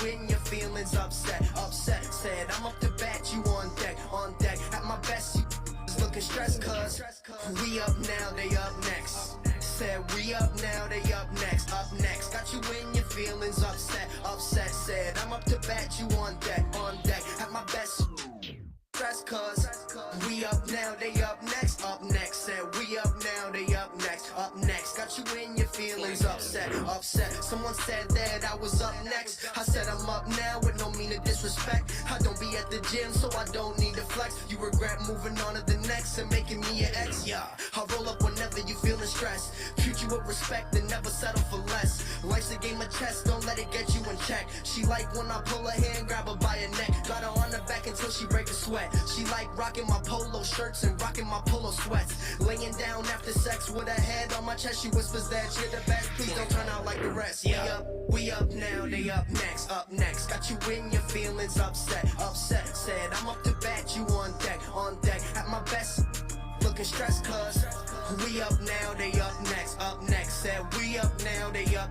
in your feelings upset. Said I'm up to bat, you on deck. At my best, you looking stressed, cuz we up now, they up next. Said we up now, they up next. Got you in your feelings upset. Said I'm up to bat, you on deck. At my best, stress, cuz we up now, they up next. Said we up now, they up next. Got you in your feelings upset. Someone said that I was up next. I said I'm up now with no mean of disrespect. I don't be at the gym, so I don't need to flex. You regret moving on to the next and making me your ex. Yeah, I roll up whenever you feeling stressed. Treat you with respect and never settle for less. Life's a game of chess, don't let it get you in check. She like when I pull her hair and grab her by her neck. Got her on her back until she break a sweat. She like rocking my polo shirts and rocking my polo sweats. Laying down after sex with her head on my chest. She whispers that you're the best, please don't turn out like the rest. We up now, they up next. Got you in your feelings upset. Said I'm up to bat, you on deck. At my best, looking stressed, cuz we up now, they up next. Said we up now, they up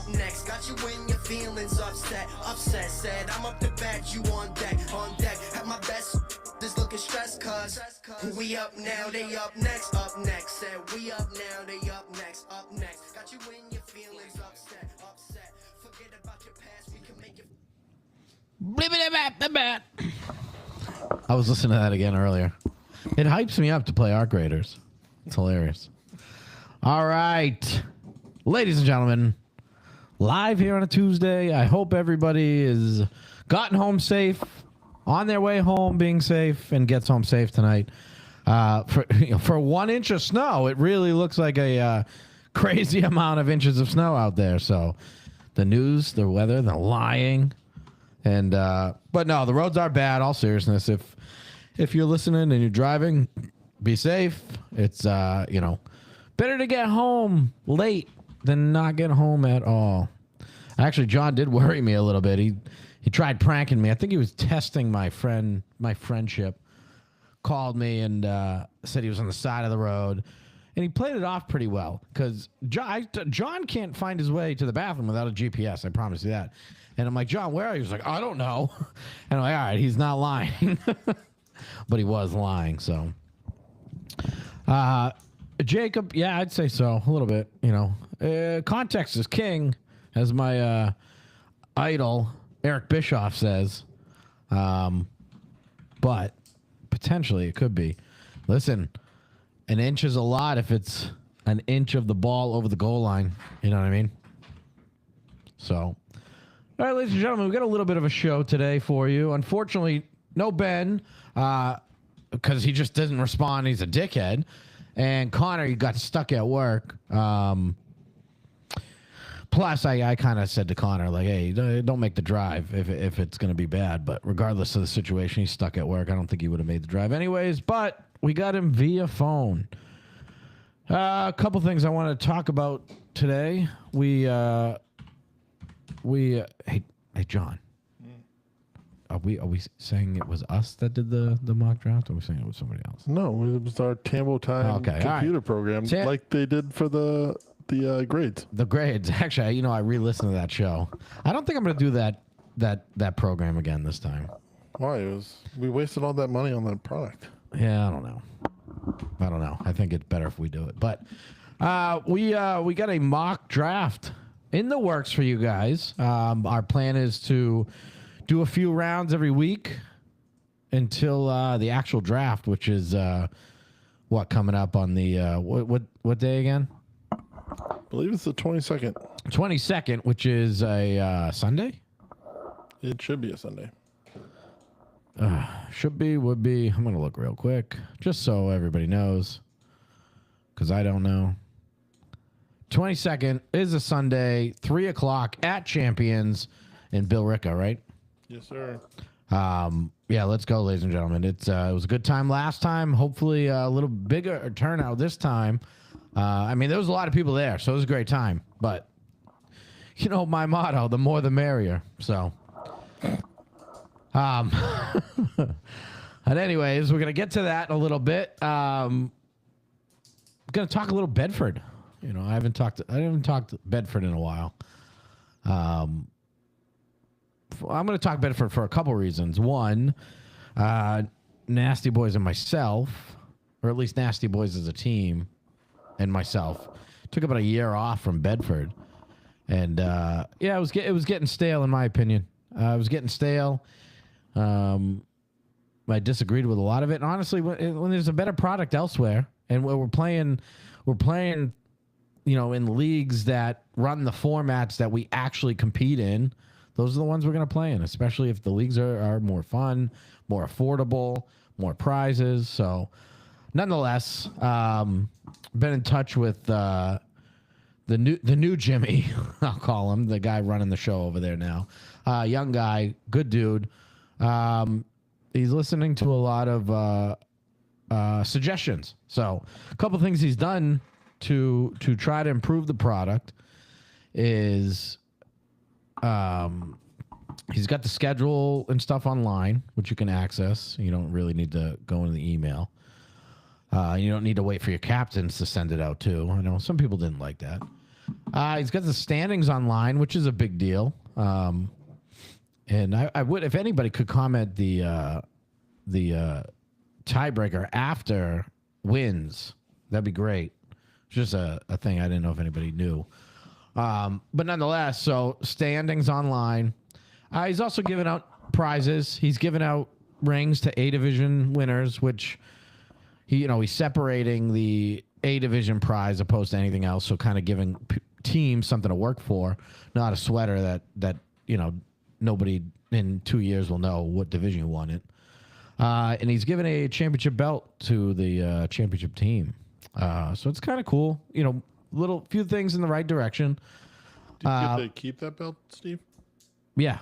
next. Got you in your feelings upset. Said I'm up to bat, you on deck. At my best, just looking stressed, cuz we up now, they up next. Said we up now, they up next. Got you in your feelings upset. Forget about your past, we can make it. I was listening to that again earlier. It hypes me up to play Arc Raiders. It's hilarious. All right. Ladies and gentlemen, live here on a Tuesday. I hope everybody is gotten home safe, on their way home being safe, and gets home safe tonight. For 1 inch of snow, it really looks like a crazy amount of inches of snow out there. So the news, the weather, the lying. And but no, the roads are bad. All seriousness, if you're listening and you're driving, be safe. It's better to get home late than not get home at all. Actually, John did worry me a little bit. He tried pranking me. I think he was testing my friendship. Called me and said he was on the side of the road, and he played it off pretty well because John can't find his way to the bathroom without a GPS. I promise you that. And I'm like, John, where are you? He's like, I don't know. And I'm like, all right, he's not lying. But he was lying, so. Jacob, yeah, I'd say so. A little bit, Context is king, as my idol, Eric Bischoff, says. But potentially it could be. Listen, an inch is a lot if it's an inch of the ball over the goal line. You know what I mean? So. All right, ladies and gentlemen, we've got a little bit of a show today for you. Unfortunately, no Ben, because he just doesn't respond. He's a dickhead. And Connor, he got stuck at work. Plus, I kind of said to Connor, like, hey, don't make the drive if it's going to be bad. But regardless of the situation, he's stuck at work. I don't think he would have made the drive anyways. But we got him via phone. A couple things I want to talk about today. Hey John, are we saying it was us that did the mock draft, or are we saying it was somebody else? No, it was our TamboTime computer program, like they did for the grades. The grades, actually, I re-listened to that show. I don't think I'm going to do that program again this time. Why? We wasted all that money on that product. Yeah, I don't know. I think it's better if we do it. But we got a mock draft in the works for you guys. Our plan is to do a few rounds every week until the actual draft, which is coming up on the what day again? I believe it's the 22nd. 22nd, which is a Sunday? It should be a Sunday. Should be, would be. I'm going to look real quick, just so everybody knows, because I don't know. 22nd is a Sunday, 3 o'clock at Champions in Billerica, right? Yes, sir. Yeah, let's go, ladies and gentlemen. It was a good time last time. Hopefully a little bigger turnout this time. There was a lot of people there, so it was a great time. But, my motto, the more the merrier. So, but anyways, we're going to get to that in a little bit. Going to talk a little Bedford. I haven't talked Bedford in a while. I'm going to talk Bedford for a couple reasons. One, Nasty Boys and myself, or at least Nasty Boys as a team and myself, took about a year off from Bedford. And, it was getting stale, in my opinion. It was getting stale. I disagreed with a lot of it. And honestly, when there's a better product elsewhere, and we're playing, in leagues that run the formats that we actually compete in, those are the ones we're going to play in, especially if the leagues are more fun, more affordable, more prizes. So, nonetheless, been in touch with the new Jimmy, I'll call him, the guy running the show over there now. Young guy, good dude. He's listening to a lot of suggestions. So a couple things he's done to try to improve the product is he's got the schedule and stuff online, which you can access. You don't really need to go into the email. You don't need to wait for your captains to send it out too. I know some people didn't like that. He's got the standings online, which is a big deal. And I would, if anybody could comment the tiebreaker after wins, that'd be great. It's just a thing I didn't know if anybody knew. But nonetheless, so standings online. He's also giving out prizes. He's giving out rings to A division winners, which he's separating the A division prize opposed to anything else. So kind of giving teams something to work for, not a sweater that nobody in 2 years will know what division you won it. And he's given a championship belt to the championship team. So it's kind of cool. Little few things in the right direction. Do you get to keep that belt, Steve? Yeah.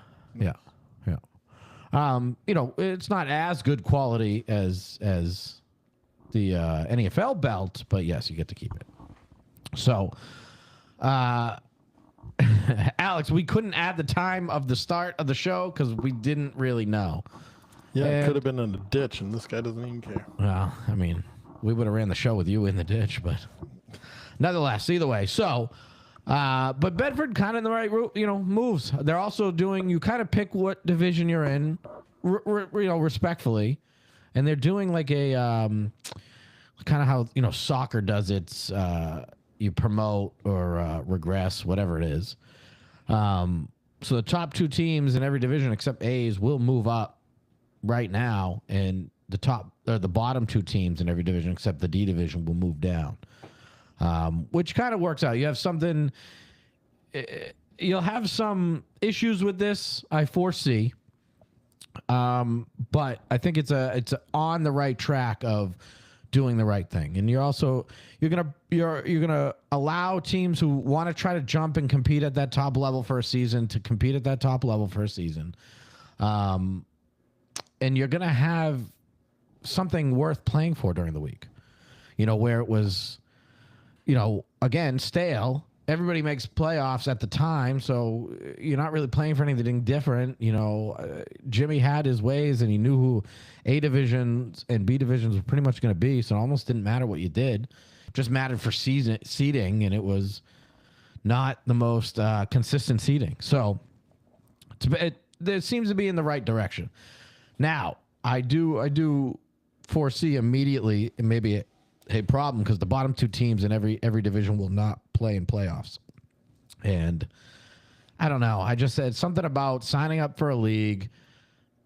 It's not as good quality as the NEFL belt, but yes, you get to keep it. So, Alex, we couldn't add the time of the start of the show because we didn't really know. Yeah, it could have been in a ditch, and this guy doesn't even care. Well, I mean, we would have ran the show with you in the ditch, but nonetheless, either way. So, but Bedford kind of in the right route, moves. They're also doing, you kind of pick what division you're in, respectfully, and they're doing like a kind of how soccer does its. You promote or regress, whatever it is. So the top two teams in every division except A's will move up right now, and the bottom two teams in every division except the D division will move down, which kind of works out. You have something. You'll have some issues with this, I foresee, but I think it's on the right track of doing the right thing. And you're gonna allow teams who want to try to jump and compete at that top level for a season to compete at that top level for a season. And you're gonna have something worth playing for during the week. Where it was, again, stale. Everybody makes playoffs at the time, so you're not really playing for anything different. Jimmy had his ways, and he knew who A divisions and B divisions were pretty much going to be, so it almost didn't matter what you did. It just mattered for seeding, and it was not the most consistent seeding. So it seems to be in the right direction. Now, I do foresee immediately, and maybe a problem, because the bottom two teams in every division will not play in playoffs. And I don't know. I just said something about signing up for a league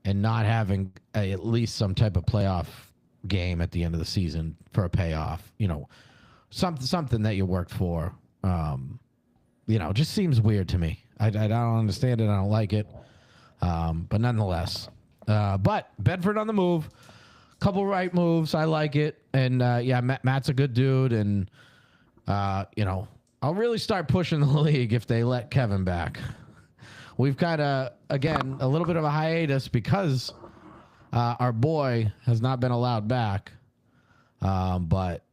and not having at least some type of playoff game at the end of the season for a payoff. Something that you worked for. Just seems weird to me. I don't understand it. I don't like it. But nonetheless. But Bedford on the move. Couple right moves. I like it. And Matt's a good dude. And I'll really start pushing the league if they let Kevin back. We've got again a little bit of a hiatus because our boy has not been allowed back. But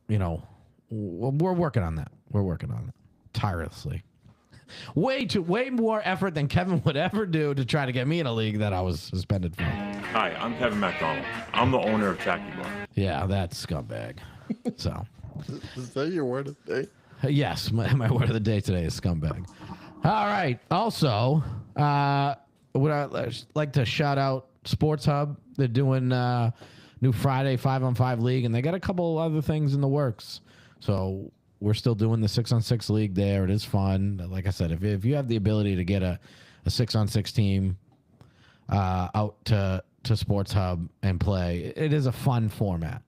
we're working on that. We're working on it tirelessly. Way more effort than Kevin would ever do to try to get me in a league that I was suspended from. Hi, I'm Kevin McDonald. I'm the owner of Tacky Bar. Yeah, that's scumbag. So, is that your word of the day? Yes, my word of the day today is scumbag. All right. Also, Would I like to shout out Sports Hub? They're doing new Friday 5-on-5 league, and they got a couple other things in the works. So we're still doing the 6-on-6 league there. It is fun. Like I said, if you have the ability to get a 6-on-6 team out to Sports Hub and play, it is a fun format.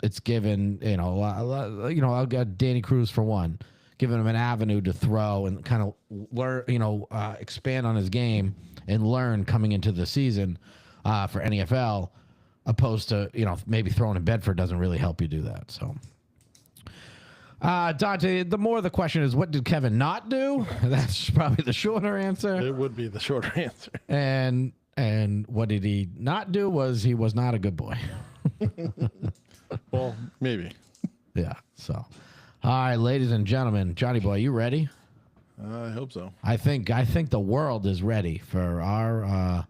It's given I'll get Danny Cruz for one, giving him an avenue to throw and kind of learn, expand on his game and learn coming into the season for NEFL, opposed to maybe throwing in Bedford doesn't really help you do that. So, Dante, the more the question is, what did Kevin not do? That's probably the shorter answer. It would be the shorter answer. And what did he not do? He was not a good boy. Well, maybe. Yeah. So, all right, ladies and gentlemen, Johnny boy, you ready? I hope so. I think the world is ready for our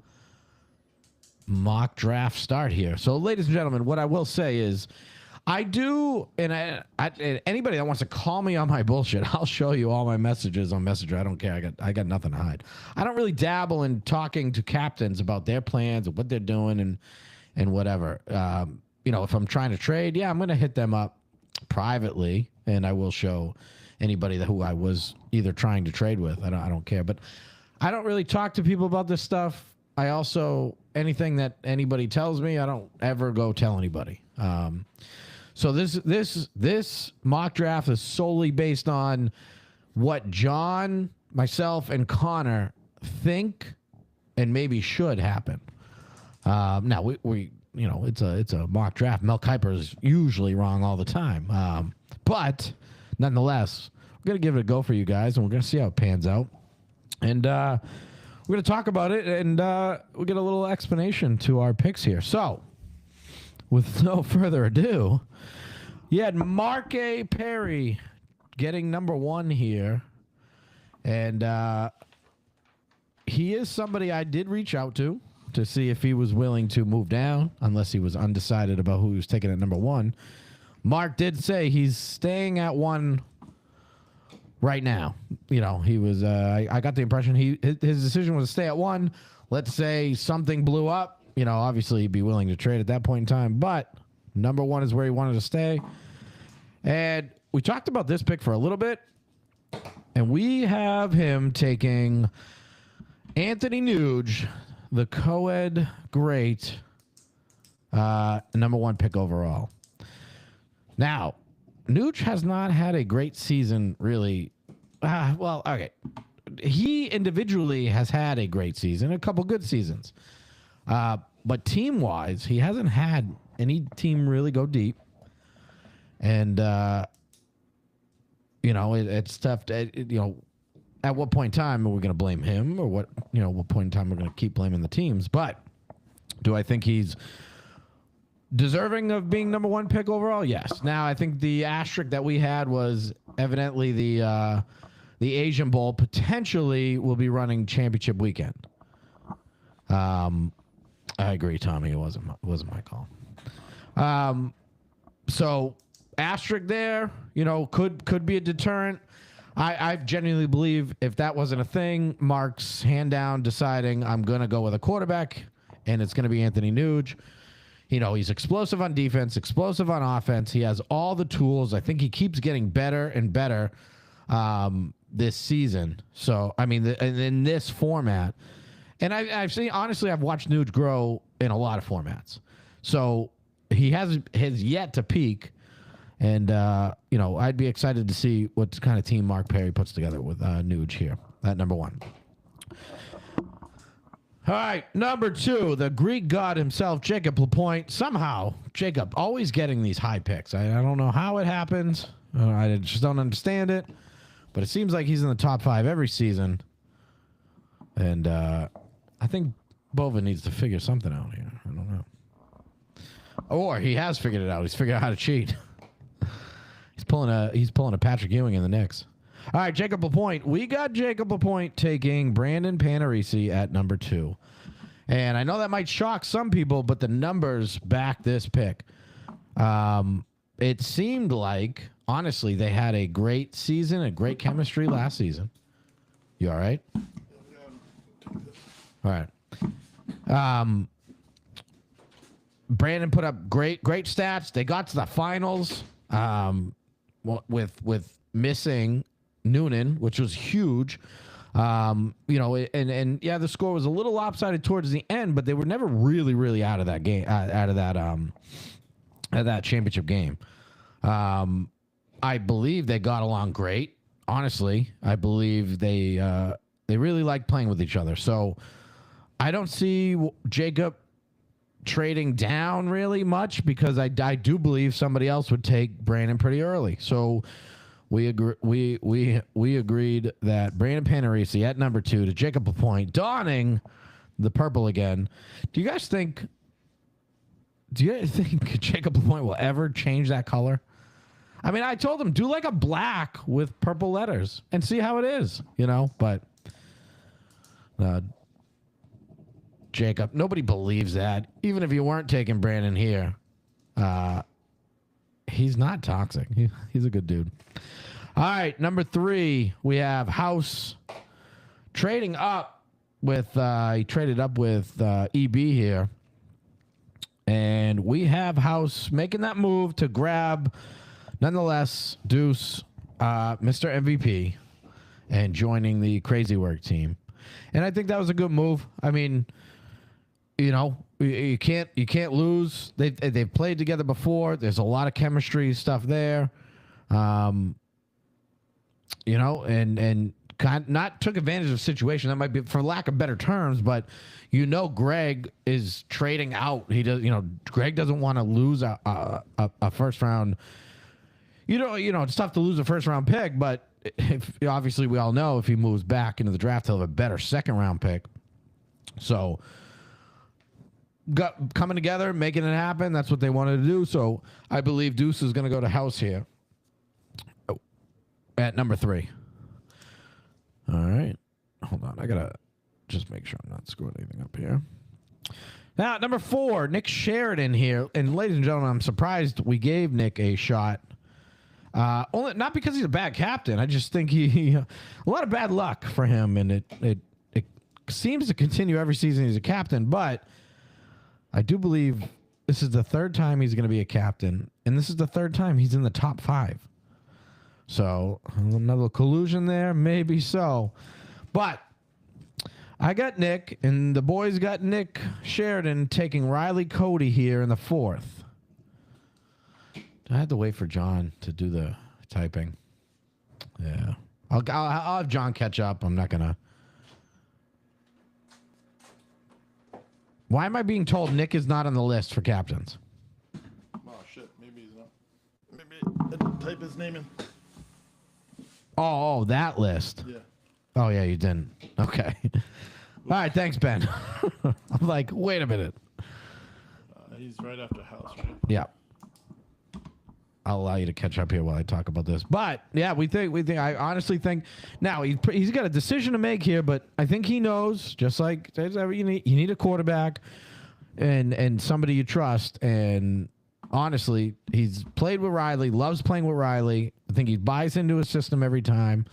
mock draft start here. So, ladies and gentlemen, what I will say is, I do, and anybody that wants to call me on my bullshit, I'll show you all my messages on Messenger. I don't care. I got nothing to hide. I don't really dabble in talking to captains about their plans and what they're doing and whatever. If I'm trying to trade, I'm going to hit them up privately, and I will show anybody who I was either trying to trade with. I don't care, but I don't really talk to people about this stuff. I also, anything that anybody tells me, I don't ever go tell anybody. So this mock draft is solely based on what John, myself, and Connor think and maybe should happen. Now we it's a mock draft. Mel Kiper is usually wrong all the time, but nonetheless, we're gonna give it a go for you guys, and we're gonna see how it pans out. And we're gonna talk about it, and we'll get a little explanation to our picks here. So, with no further ado, you had Mark A. Perry getting number 1 here. And he is somebody I did reach out to see if he was willing to move down, unless he was undecided about who he was taking at number 1. Mark did say he's staying at 1 right now. He was, I got the impression his decision was to stay at 1. Let's say something blew up. Obviously he'd be willing to trade at that point in time, but number 1 is where he wanted to stay. And we talked about this pick for a little bit, and we have him taking Anthony Nuge, the co-ed great, number 1 pick overall. Now, Nuge has not had a great season, really. Okay. He individually has had a great season, a couple good seasons. But team-wise, he hasn't had any team really go deep. And, it's tough to, at what point in time are we going to blame him, or what point in time we're going to keep blaming the teams? But do I think he's deserving of being number 1 pick overall? Yes. Now, I think the asterisk that we had was evidently the Asian Bowl potentially will be running championship weekend. I agree, Tommy. It wasn't my call. So asterisk there, could be a deterrent. I genuinely believe if that wasn't a thing, Mark's hand down deciding I'm going to go with a quarterback, and it's going to be Anthony Nuge. He's explosive on defense, explosive on offense. He has all the tools. I think he keeps getting better and better this season. So, in this format. And I've seen, honestly, I've watched Nuge grow in a lot of formats. So he has yet to peak. And, I'd be excited to see what kind of team Mark Perry puts together with Nuge here at number 1. All right, number 2, the Greek god himself, Jacob LaPointe. Somehow, Jacob always getting these high picks. I don't know how it happens. I just don't understand it. But it seems like he's in the top 5 every season. And I think Bova needs to figure something out here. I don't know. Or he has figured it out. He's figured out how to cheat. He's pulling a Patrick Ewing in the Knicks. All right, Jacob LaPointe. We got Jacob LaPointe taking Brandon Panarisi at number 2. And I know that might shock some people, but the numbers back this pick. It seemed like, honestly, they had a great season, a great chemistry last season. You all right? All right. Brandon put up great stats. They got to the finals with missing Noonan, which was huge. And the score was a little lopsided towards the end, but they were never really out of that game, out of that championship game. I believe they got along great. Honestly, I believe they really like playing with each other. So I don't see Jacob trading down really much, because I do believe somebody else would take Brandon pretty early. So we agreed that Brandon Panarisi at number 2 to Jacob LaPointe, donning the purple again. Do you guys think Jacob LaPointe will ever change that color? I mean, I told him, do like a black with purple letters and see how it is, but Jacob, nobody believes that. Even if you weren't taking Brandon here, he's not toxic. He's a good dude. All right, number 3, we have House trading up with, he traded up with EB here. And we have House making that move to grab, nonetheless, Deuce, Mr. MVP, and joining the Crazy Work team. And I think that was a good move. I mean, you can't lose. They've played together before. There's a lot of chemistry stuff there. And not took advantage of the situation. That might be for lack of better terms, but Greg is trading out. He does. Greg doesn't want to lose a first round. It's tough to lose a first round pick, but obviously we all know if he moves back into the draft, he'll have a better second round pick. So coming together, making it happen. That's what they wanted to do. So I believe Deuce is going to go to House here at number 3. All right. Hold on. I got to just make sure I'm not screwing anything up here. Now, at number 4, Nick Sheridan here. And ladies and gentlemen, I'm surprised we gave Nick a shot. Only not because he's a bad captain. I just think he a lot of bad luck for him. And it seems to continue every season he's a captain. But I do believe this is the 3rd time he's going to be a captain. And this is the 3rd time he's in the top 5. So another collusion there, maybe so. But I got Nick, and the boys got Nick Sheridan taking Riley Cody here in the 4th. I had to wait for John to do the typing. Yeah. I'll have John catch up. I'm not going to. Why am I being told Nick is not on the list for captains? Oh, shit. Maybe he's not. Maybe I didn't type his name in. Oh, that list. Yeah. Oh, yeah, you didn't. Okay. All right, thanks, Ben. I'm like, wait a minute. He's right after House, right? Yeah. I'll allow you to catch up here while I talk about this. But, yeah, we think. I honestly think, now, he's got a decision to make here, but I think he knows, just like you need a quarterback and somebody you trust, and honestly, he's played with Riley, loves playing with Riley. I think he buys into his system every time.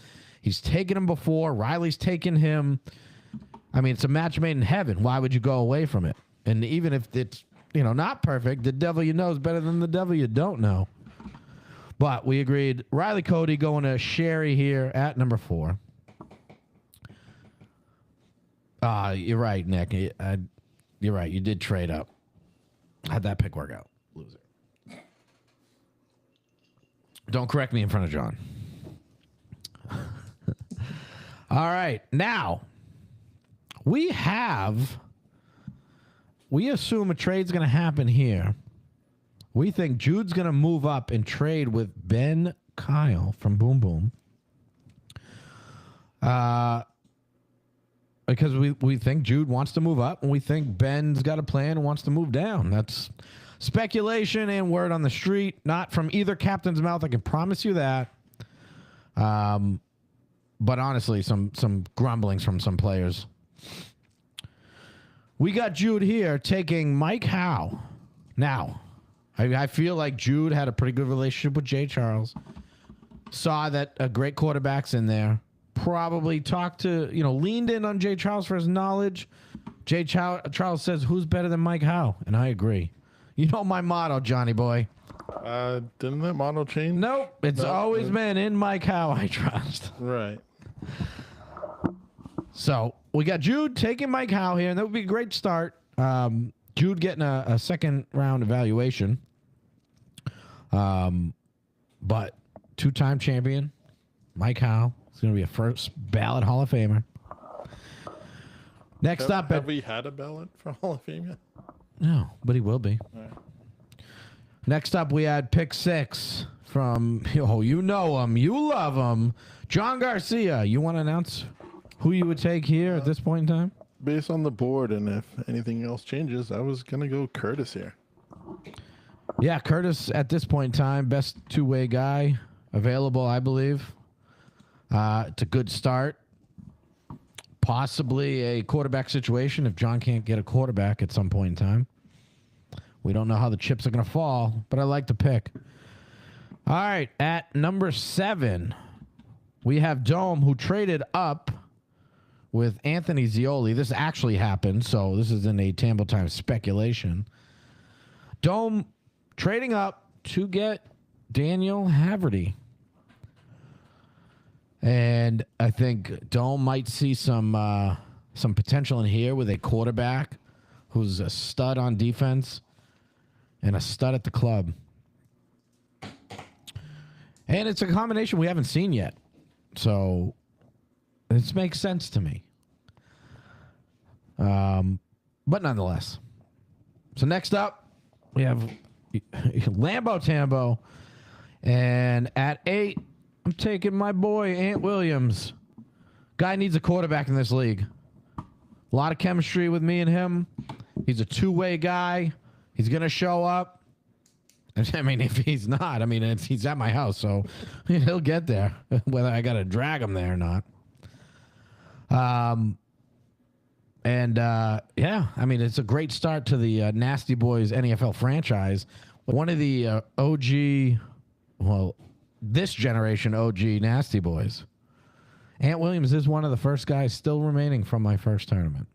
He's taken him before. Riley's taken him. I mean, it's a match made in heaven. Why would you go away from it? And even if it's, not perfect, the devil you know is better than the devil you don't know. But we agreed. Riley Cody going to Sherry here at number 4. You're right, Nick. You're right. You did trade up. How'd that pick work out? Loser. Don't correct me in front of John. All right. Now, we assume a trade's going to happen here. We think Jude's going to move up and trade with Ben Kyle from Boom Boom. Because we think Jude wants to move up, and we think Ben's got a plan and wants to move down. That's speculation and word on the street, not from either captain's mouth. I can promise you that. But honestly, some grumblings from some players. We got Jude here taking Mike Howe. Now, I feel like Jude had a pretty good relationship with Jay Charles. Saw that a great quarterback's in there. probably talked to, leaned in on Jay Charles for his knowledge. Jay Charles says, who's better than Mike Howe? And I agree. You know my motto, Johnny boy. Didn't that motto change? Nope. It's always been in Mike Howe I trust. Right. So we got Jude taking Mike Howe here, and that would be a great start. Jude getting a second round evaluation. But two-time champion, Mike Howe, is going to be a first ballot Hall of Famer. Next up. Have we had a ballot for Hall of Fame yet? No, but he will be. All right. Next up, we had pick 6 from, you know him, you love him, John Garcia. You want to announce who you would take here at this point in time? Based on the board, and if anything else changes, I was going to go Curtis here. Yeah, Curtis at this point in time, best two-way guy available, I believe. It's a good start. Possibly a quarterback situation if John can't get a quarterback at some point in time. We don't know how the chips are going to fall, but I like the pick. All right, at number 7, we have Dome, who traded up with Anthony Zioli. This actually happened, so this is in a TamboTime speculation. Dome trading up to get Daniel Haverty. And I think Dome might see some potential in here with a quarterback who's a stud on defense and a stud at the club. And it's a combination we haven't seen yet. So this makes sense to me. But nonetheless. So next up, we have Lambo Tambo. And at 8, I'm taking my boy, Ant Williams. Guy needs a quarterback in this league. A lot of chemistry with me and him. He's a two-way guy. He's going to show up. I mean, if he's not, he's at my house, so he'll get there, whether I got to drag him there or not. It's a great start to the Nasty Boys NEFL franchise. One of the this generation OG Nasty Boys. Ant Williams is one of the first guys still remaining from my first tournament.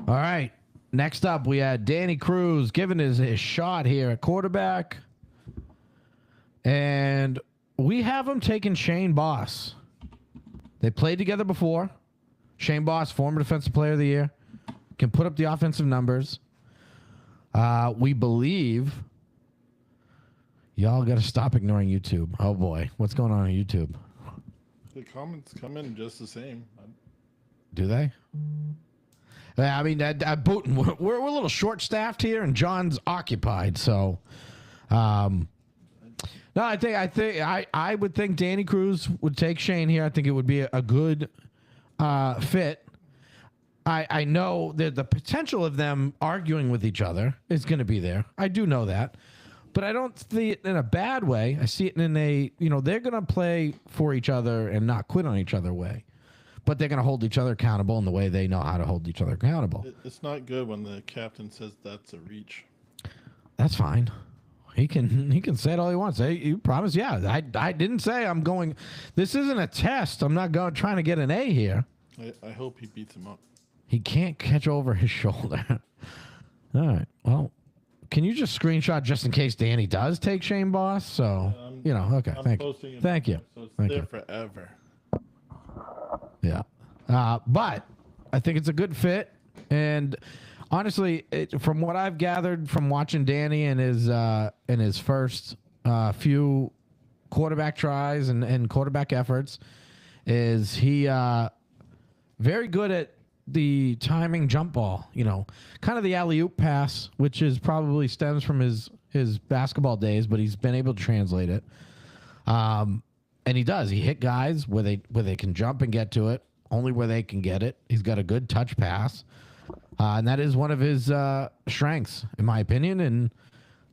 All right. Next up, we had Danny Cruz giving his shot here at quarterback. And we have him taking Shane Boss. They played together before. Shane Boss, former Defensive Player of the Year, can put up the offensive numbers. We believe... Y'all got to stop ignoring YouTube. Oh, boy. What's going on YouTube? The comments come in just the same. Do they? Yeah, we're a little short-staffed here, and John's occupied. So, no, I would think Danny Cruz would take Shane here. I think it would be a good fit. I know that the potential of them arguing with each other is going to be there. I do know that. But I don't see it in a bad way. I see it in a, they're going to play for each other and not quit on each other way. But they're going to hold each other accountable in the way they know how to hold each other accountable. It's not good when the captain says that's a reach. That's fine. He can say it all he wants. Hey, you promise? Yeah. I didn't say I'm going. This isn't a test. I'm not trying to get an A here. I hope he beats him up. He can't catch over his shoulder. All right. Well. Can you just screenshot just in case Danny does take Shane Boss? So, okay. Thank you. Thank you. So it's there forever. Yeah. But I think it's a good fit. And honestly, from what I've gathered from watching Danny in his first few quarterback tries and quarterback efforts, is he very good at the timing jump ball, kind of the alley-oop pass, which is probably stems from his basketball days, but he's been able to translate it. And he does. He hit guys where they can jump and get to it, only where they can get it. He's got a good touch pass. And that is one of his strengths, in my opinion. And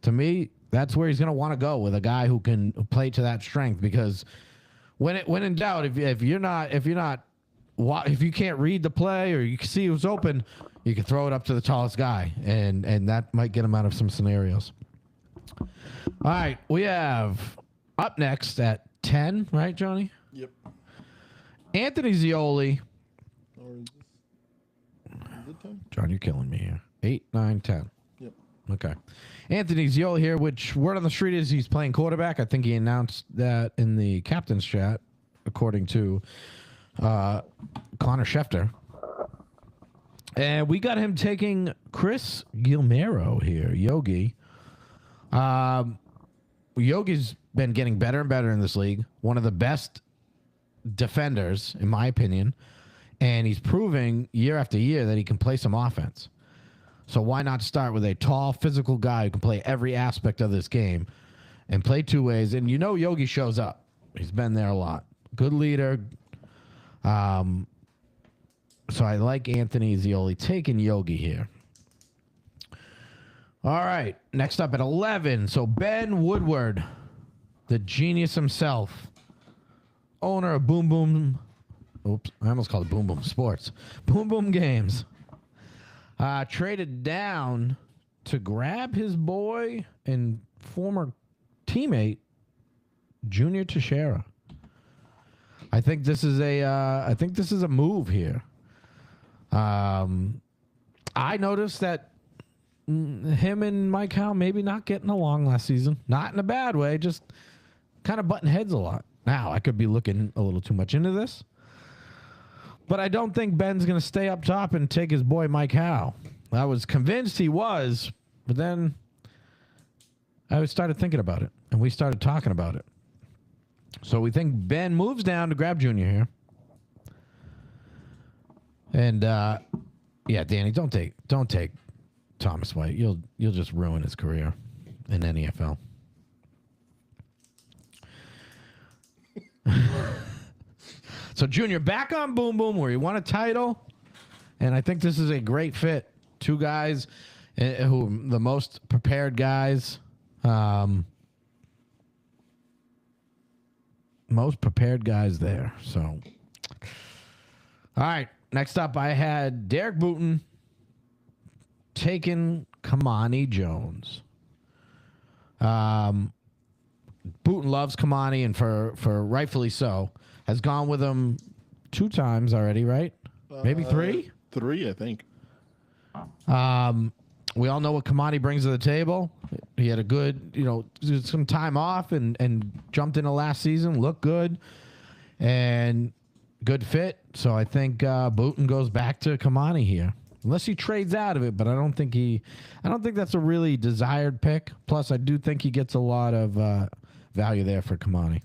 to me, that's where he's going to want to go, with a guy who can play to that strength, because when in doubt, if you can't read the play or you can see who's open, you can throw it up to the tallest guy, and that might get him out of some scenarios. All right, we have up next at 10, right, Johnny? Yep. Anthony Zioli. Or is it 10? John, you're killing me here. 8, 9, 10. Yep. Okay. Anthony Zioli here, which word on the street is he's playing quarterback. I think he announced that in the captain's chat, according to Connor Schefter. And we got him taking Chris Guilmero here, Yogi. Yogi's been getting better and better in this league. One of the best defenders, in my opinion. And he's proving year after year that he can play some offense. So why not start with a tall, physical guy who can play every aspect of this game and play two ways? And you know Yogi shows up. He's been there a lot. Good leader. So I like Anthony Zioli taking Yogi here. All right. Next up at 11. So Ben Woodward, the genius himself, owner of Boom Boom. Oops, I almost called it Boom Boom Sports. Boom Boom Games. Traded down to grab his boy and former teammate, Junior Teixeira. I think this is a move here. I noticed that him and Mike Howe maybe not getting along last season. Not in a bad way, just kind of butting heads a lot. Now, I could be looking a little too much into this. But I don't think Ben's going to stay up top and take his boy Mike Howe. I was convinced he was, but then I started thinking about it, and we started talking about it. So we think Ben moves down to grab Junior here. And, yeah, Danny, don't take Thomas White. You'll just ruin his career in NEFL. So Junior back on Boom Boom where he won a title, and I think this is a great fit. Two guys who the most prepared guys, most prepared guys there. So, all right. Next up, I had Derek Booton taking Kamani Jones. Booton loves Kamani, and for rightfully so. Has gone with him 2 times already, right? Maybe 3? 3, I think. We all know what Kamani brings to the table. He had a good, some time off and jumped into last season, looked good, and good fit. So I think Booton goes back to Kamani here, unless he trades out of it. But I don't think that's a really desired pick. Plus, I do think he gets a lot of value there for Kamani.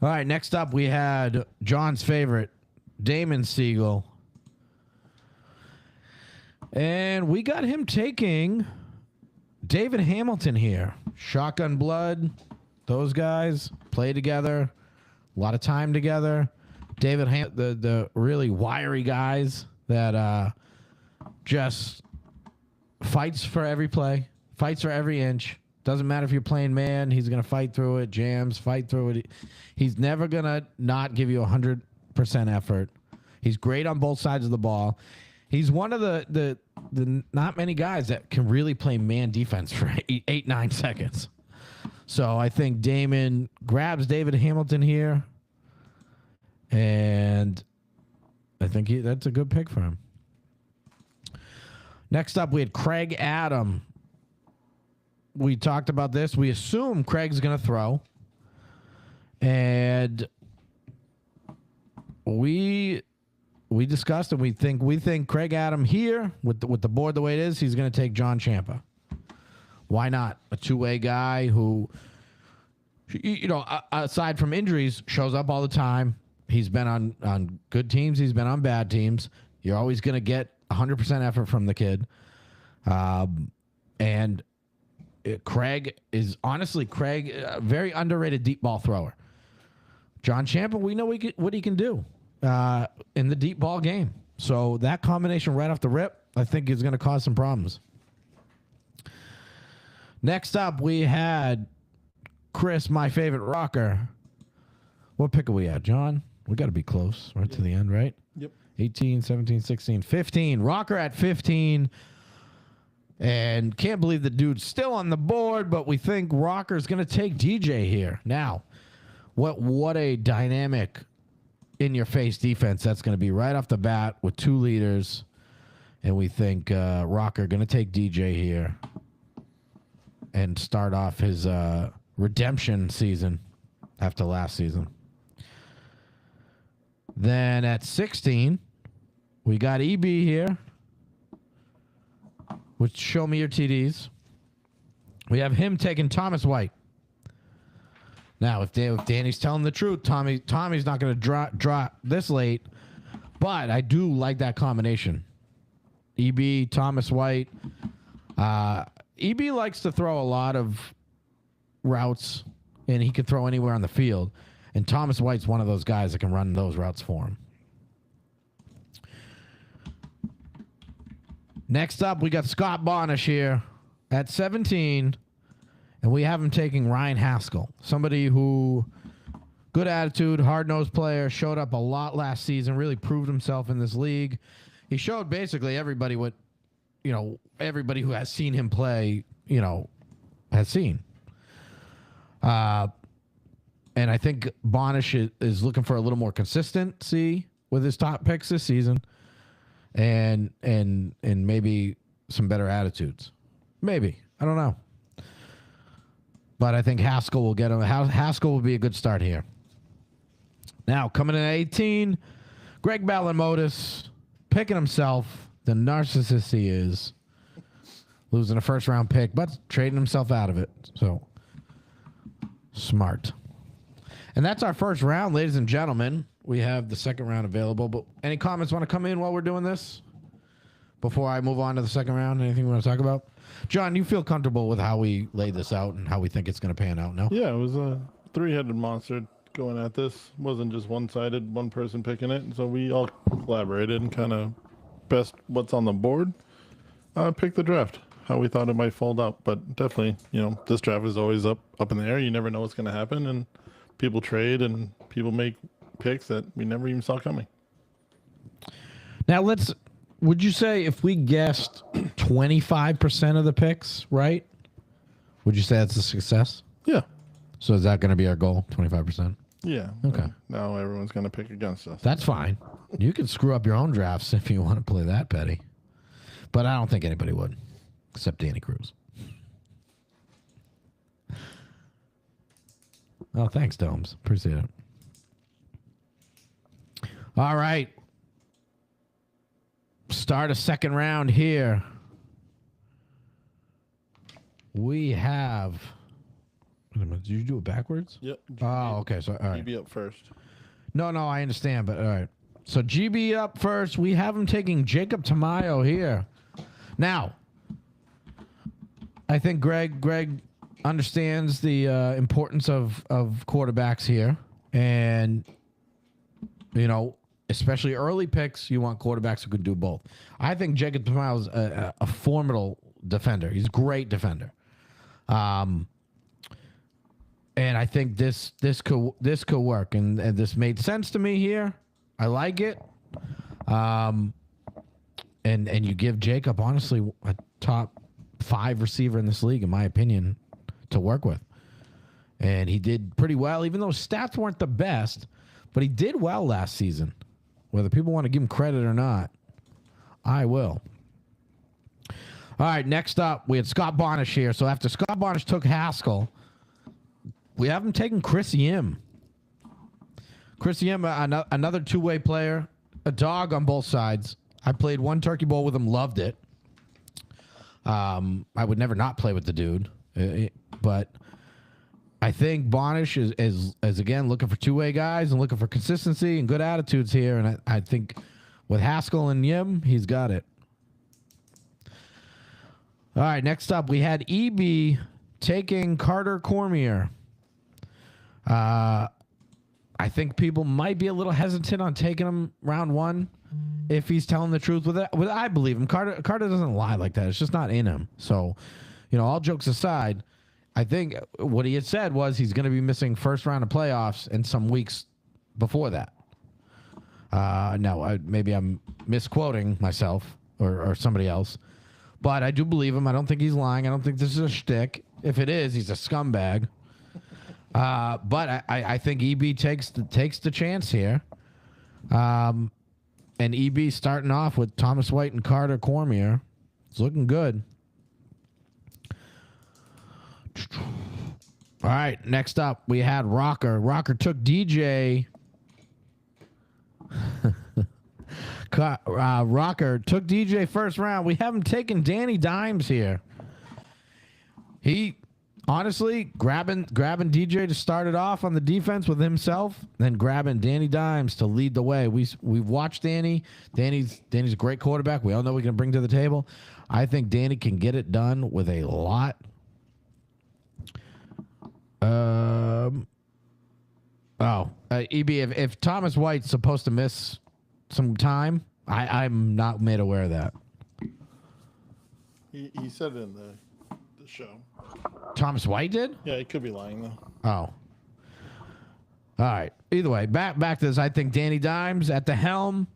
All right, next up we had John's favorite, Damon Siegel. And we got him taking David Hamilton here. Shotgun blood. Those guys play together. A lot of time together. David the really wiry guys that just fights for every play. Fights for every inch. Doesn't matter if you're playing man. He's going to fight through it. Jams, fight through it. He's never going to not give you 100% effort. He's great on both sides of the ball. He's one of the not many guys that can really play man defense for 8-9 seconds. So I think Damon grabs David Hamilton here. And I think that's a good pick for him. Next up, we had Craig Adam. We talked about this. We assume Craig's going to throw. And we discussed, and we think Craig Adam here, with the board the way it is, he's going to take John Ciampa. Why not? A two-way guy who, aside from injuries, shows up all the time. He's been on good teams. He's been on bad teams. You're always going to get 100% effort from the kid. And Craig is honestly a very underrated deep ball thrower. John Ciampa, we know what he can do in the deep ball game. So that combination right off the rip, I think is going to cause some problems. Next up, we had Chris, my favorite rocker. What pick are we at, John? We got to be close, right to the end, right? Yep. 18, 17, 16, 15. Rocker at 15. And can't believe the dude's still on the board, but we think Rocker's going to take DJ here. Now, what a dynamic in-your-face defense that's going to be right off the bat with 2 leaders. And we think Rocker going to take DJ here and start off his redemption season after last season. Then at 16, we got EB here, which show me your TDs. We have him taking Thomas White. Now, if Danny's telling the truth, Tommy's not going to drop this late, but I do like that combination. EB, Thomas White. EB likes to throw a lot of routes, and he can throw anywhere on the field. And Thomas White's one of those guys that can run those routes for him. Next up, we got Scott Bonish here at 17, and we have him taking Ryan Haskell, somebody who, good attitude, hard-nosed player, showed up a lot last season, really proved himself in this league. He showed basically everybody what, everybody who has seen him play, has seen. And I think Bonish is looking for a little more consistency with his top picks this season, and maybe some better attitudes. Maybe, I don't know. But I think Haskell will get him. Haskell will be a good start here. Now coming in at 18, Greg Balamotis. Picking himself, the narcissist he is, losing a first-round pick, but trading himself out of it. So, smart. And that's our first round, ladies and gentlemen. We have the second round available. But any comments want to come in while we're doing this? Before I move on to the second round, anything we want to talk about? John, you feel comfortable with how we laid this out and how we think it's going to pan out, no? Yeah, it was a 3-headed monster going at this. It wasn't just one-sided, one person picking it. So we all collaborated and kind of best what's on the board. Pick the draft, how we thought it might fold out. But definitely, this draft is always up in the air. You never know what's going to happen. And people trade and people make picks that we never even saw coming. Now, would you say if we guessed 25% of the picks, right? Would you say that's a success? Yeah. So is that going to be our goal, 25%? Yeah. Okay. Now everyone's going to pick against us. That's fine. You can screw up your own drafts if you want to play that petty. But I don't think anybody would, except Danny Cruz. Oh, thanks, Domes. Appreciate it. All right. Start a second round here. We have... Did you do it backwards? Yep. Oh, okay. So, all right. GB up first. No, I understand, but all right. So, GB up first. We have him taking Jacob Tamayo here. Now, I think Greg understands the importance of quarterbacks here. And, especially early picks, you want quarterbacks who can do both. I think Jacob Tamayo is a formidable defender. He's a great defender. And I think this could work, and this made sense to me here. I like it. And you give Jacob honestly a top 5 receiver in this league, in my opinion, to work with. And he did pretty well, even though his stats weren't the best, but he did well last season. Whether people want to give him credit or not, I will. All right, next up, we had Scott Bonish here. So after Scott Bonish took Haskell, we have him taking Chris Yim. Chris Yim, another two-way player, a dog on both sides. I played one turkey bowl with him, loved it. I would never not play with the dude. But I think Bonish is again, looking for two-way guys and looking for consistency and good attitudes here. And I think with Haskell and Yim, he's got it. All right, next up, we had EB taking Carter Cormier. I think people might be a little hesitant on taking him round 1 if he's telling the truth with it. I believe him. Carter doesn't lie like that. It's just not in him. So, all jokes aside, I think what he had said was he's going to be missing first round of playoffs and some weeks before that. Maybe I'm misquoting myself or somebody else, but I do believe him. I don't think he's lying. I don't think this is a shtick. If it is, he's a scumbag. But I think EB takes the chance here. And EB starting off with Thomas White and Carter Cormier. It's looking good. All right, next up we had Rocker. Rocker took DJ. Rocker took DJ first round. We haven't taken Danny Dimes here. He honestly grabbing DJ to start it off on the defense with himself, then grabbing Danny Dimes to lead the way. We've watched Danny. Danny's a great quarterback. We all know we can bring to the table. I think Danny can get it done with a lot. EB, if Thomas White's supposed to miss some time, I'm not made aware of that. He said it in the show. Thomas White did? Yeah, he could be lying though. Oh. All right. Either way, back to this. I think Danny Dimes at the helm,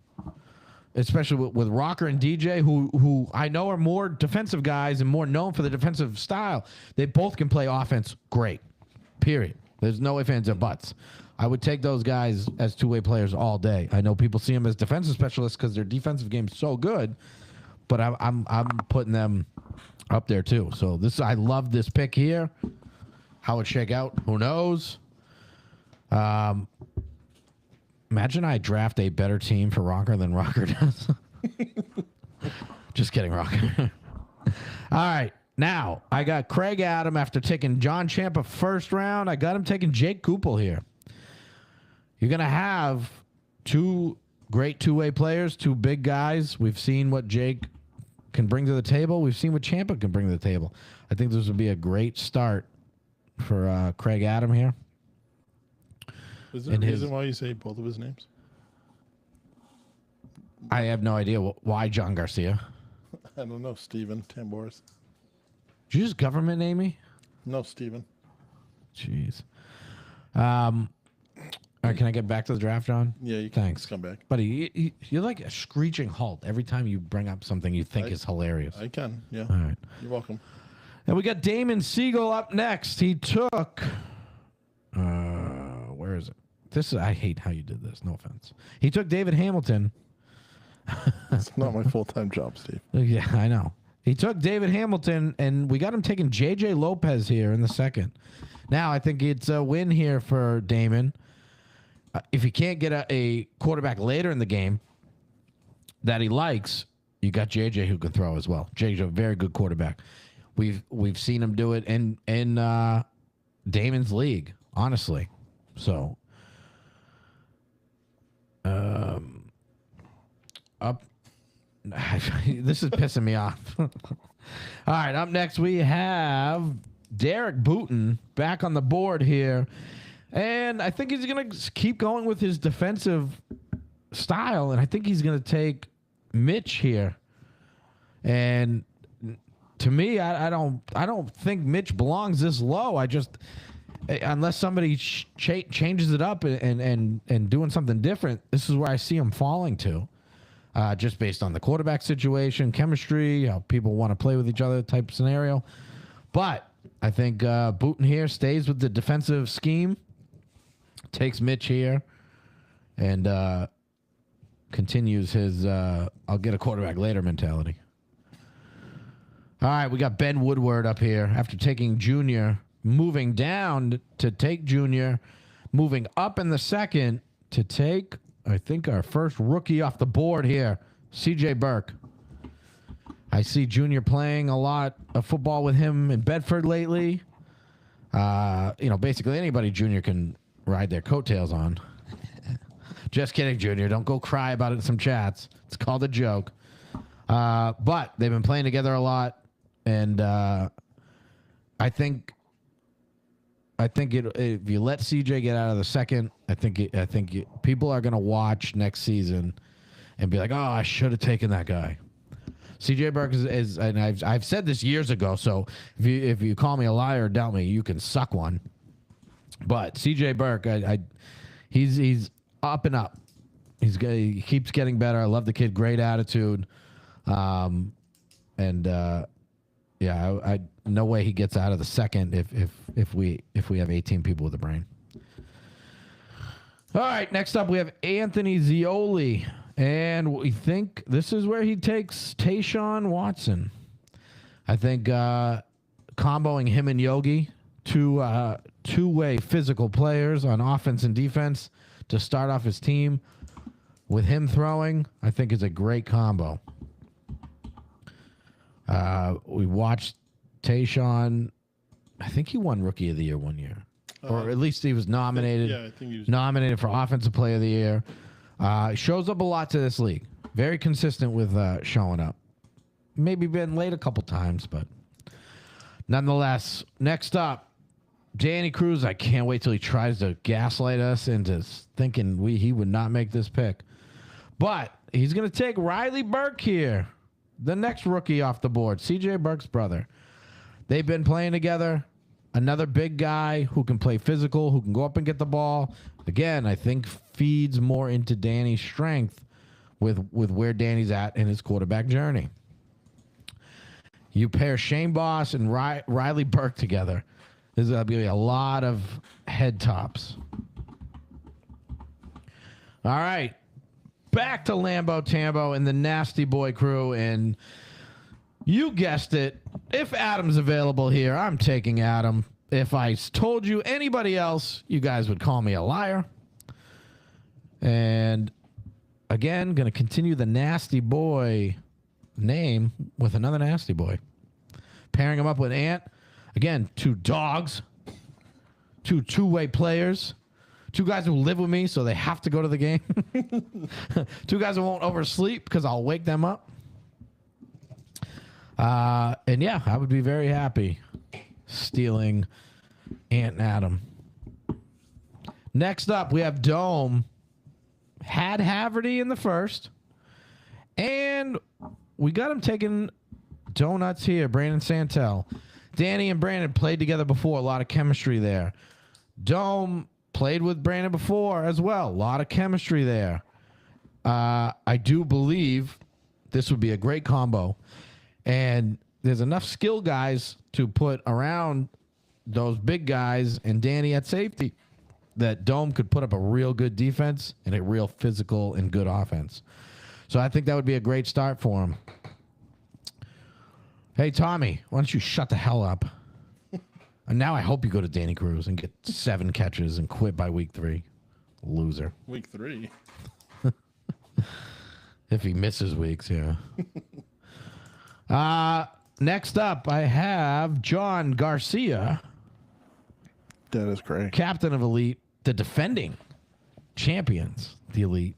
especially with Rocker and DJ, who I know are more defensive guys and more known for the defensive style. They both can play offense great. Period. There's no ifs, ands, or buts. I would take those guys as two-way players all day. I know people see them as defensive specialists because their defensive game's so good, but I'm putting them up there too. So I love this pick here. How it shake out, who knows? Imagine I draft a better team for Rocker than Rocker does. Just kidding, Rocker. All right. Now, I got Craig Adam after taking John Champa first round. I got him taking Jake Kupel here. You're going to have two great two-way players, two big guys. We've seen what Jake can bring to the table. We've seen what Champa can bring to the table. I think this would be a great start for Craig Adam here. Is there a reason why you say both of his names? I have no idea why John Garcia. I don't know. Steven Tamboris. Did you just government name me? No, Steven. Jeez. All right, can I get back to the draft, John? Yeah, you can. Thanks. Come back. Buddy, you're like a screeching halt every time you bring up something you think is hilarious. I can, yeah. All right. You're welcome. And we got Damon Siegel up next. He took... where is it? I hate how you did this. No offense. He took David Hamilton. It's not my full-time job, Steve. Yeah, I know. He took David Hamilton, and we got him taking J.J. Lopez here in the second. Now, I think it's a win here for Damon. If he can't get a quarterback later in the game that he likes, you got J.J. who can throw as well. J.J. a very good quarterback. We've seen him do it in Damon's league, honestly. So, up. This is pissing me off. All right, up next we have Derek Booton back on the board here. And I think he's going to keep going with his defensive style, and I think he's going to take Mitch here. And to me, I don't think Mitch belongs this low. I just unless somebody changes it up and doing something different, this is where I see him falling to. Just based on the quarterback situation, chemistry, how people want to play with each other type scenario. But I think Booton here stays with the defensive scheme, takes Mitch here, and continues his I'll get a quarterback later mentality. All right, we got Ben Woodward up here after taking Junior, moving down to take Junior, moving up in the second to take, I think, our first rookie off the board here, C.J. Burke. I see Junior playing a lot of football with him in Bedford lately. Basically anybody Junior can ride their coattails on. Just kidding, Junior. Don't go cry about it in some chats. It's called a joke. But they've been playing together a lot, and I think if you let CJ get out of the second, I think people are going to watch next season and be like, oh, I should have taken that guy. CJ Burke is and I've said this years ago. So if you call me a liar or doubt me, you can suck one. But CJ Burke, he's up and up. He keeps getting better. I love the kid. Great attitude. And yeah, I no way he gets out of the second if we have 18 people with a brain. All right, next up we have Anthony Zioli, and we think this is where he takes Tayshaun Watson. I think comboing him and Yogi, two-way physical players on offense and defense to start off his team with him throwing, I think is a great combo. We watched Tayshaun. I think he won Rookie of the Year one year. Or at least he was nominated. Yeah, I think he was nominated for Offensive Player of the Year. Shows up a lot to this league. Very consistent with showing up. Maybe been late a couple times, but nonetheless. Next up, Danny Cruz. I can't wait till he tries to gaslight us into thinking he would not make this pick. But he's going to take Riley Burke here, the next rookie off the board, CJ Burke's brother. They've been playing together. Another big guy who can play physical, who can go up and get the ball. Again, I think feeds more into Danny's strength with where Danny's at in his quarterback journey. You pair Shane Boss and Riley Burke together. There's going to be a lot of head tops. All right. Back to Lambo Tambo and the Nasty Boy crew. And you guessed it. If Adam's available here, I'm taking Adam. If I told you anybody else, you guys would call me a liar. And again, going to continue the Nasty Boy name with another Nasty Boy. Pairing him up with Ant. Again, two dogs. Two-way players. Two guys who live with me, so they have to go to the game. Two guys who won't oversleep because I'll wake them up. And yeah, I would be very happy stealing Ant and Adam. Next up, we have Dome. Had Haverty in the first. And we got him taking donuts here, Brandon Santel. Danny and Brandon played together before. A lot of chemistry there. Dome played with Brandon before as well. A lot of chemistry there. I do believe this would be a great combo. And there's enough skill guys to put around those big guys and Danny at safety that Dome could put up a real good defense and a real physical and good offense. So I think that would be a great start for him. Hey, Tommy, why don't you shut the hell up? And now I hope you go to Danny Cruz and get 7 catches and quit by week 3. Loser. week 3. If he misses weeks, yeah. Next up, I have John Garcia. That is great. Captain of Elite, the defending champions, the Elite.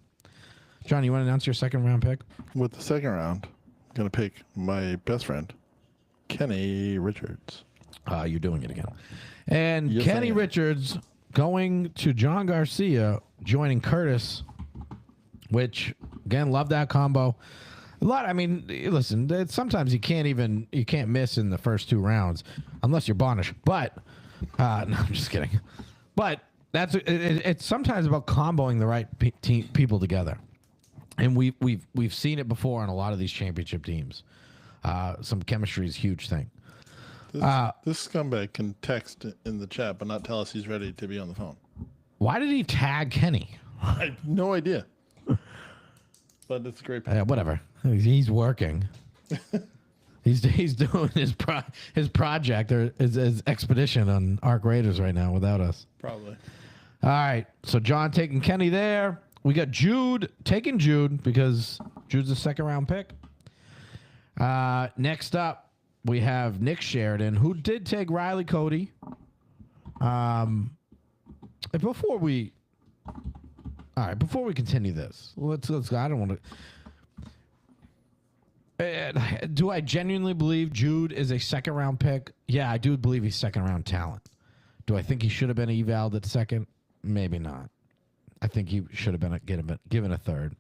John, you want to announce your second round pick? With the second round, I'm going to pick my best friend, Kenny Richards. You're doing it again. And Yes, Kenny I am. Richards going to John Garcia, joining Curtis, which, again, love that combo. A lot. I mean, listen, sometimes you can't miss in the first 2 rounds unless you're Bonish. But, no, I'm just kidding. But it's sometimes about comboing the right people together. And we've seen it before on a lot of these championship teams. Some chemistry is a huge thing. This scumbag can text in the chat, but not tell us he's ready to be on the phone. Why did he tag Kenny? I have no idea. But it's a great pick. Whatever. He's working. he's doing his project or his expedition on Arc Raiders right now without us. Probably. All right. So John taking Kenny there. We got Jude taking Jude because Jude's a second round pick. Next up, we have Nick Sheridan, who did take Riley Cody. Before we continue this, let's. I don't want to. Do I genuinely believe Jude is a second round pick? Yeah, I do believe he's second round talent. Do I think he should have been evaled at second? Maybe not. I think he should have been given a third.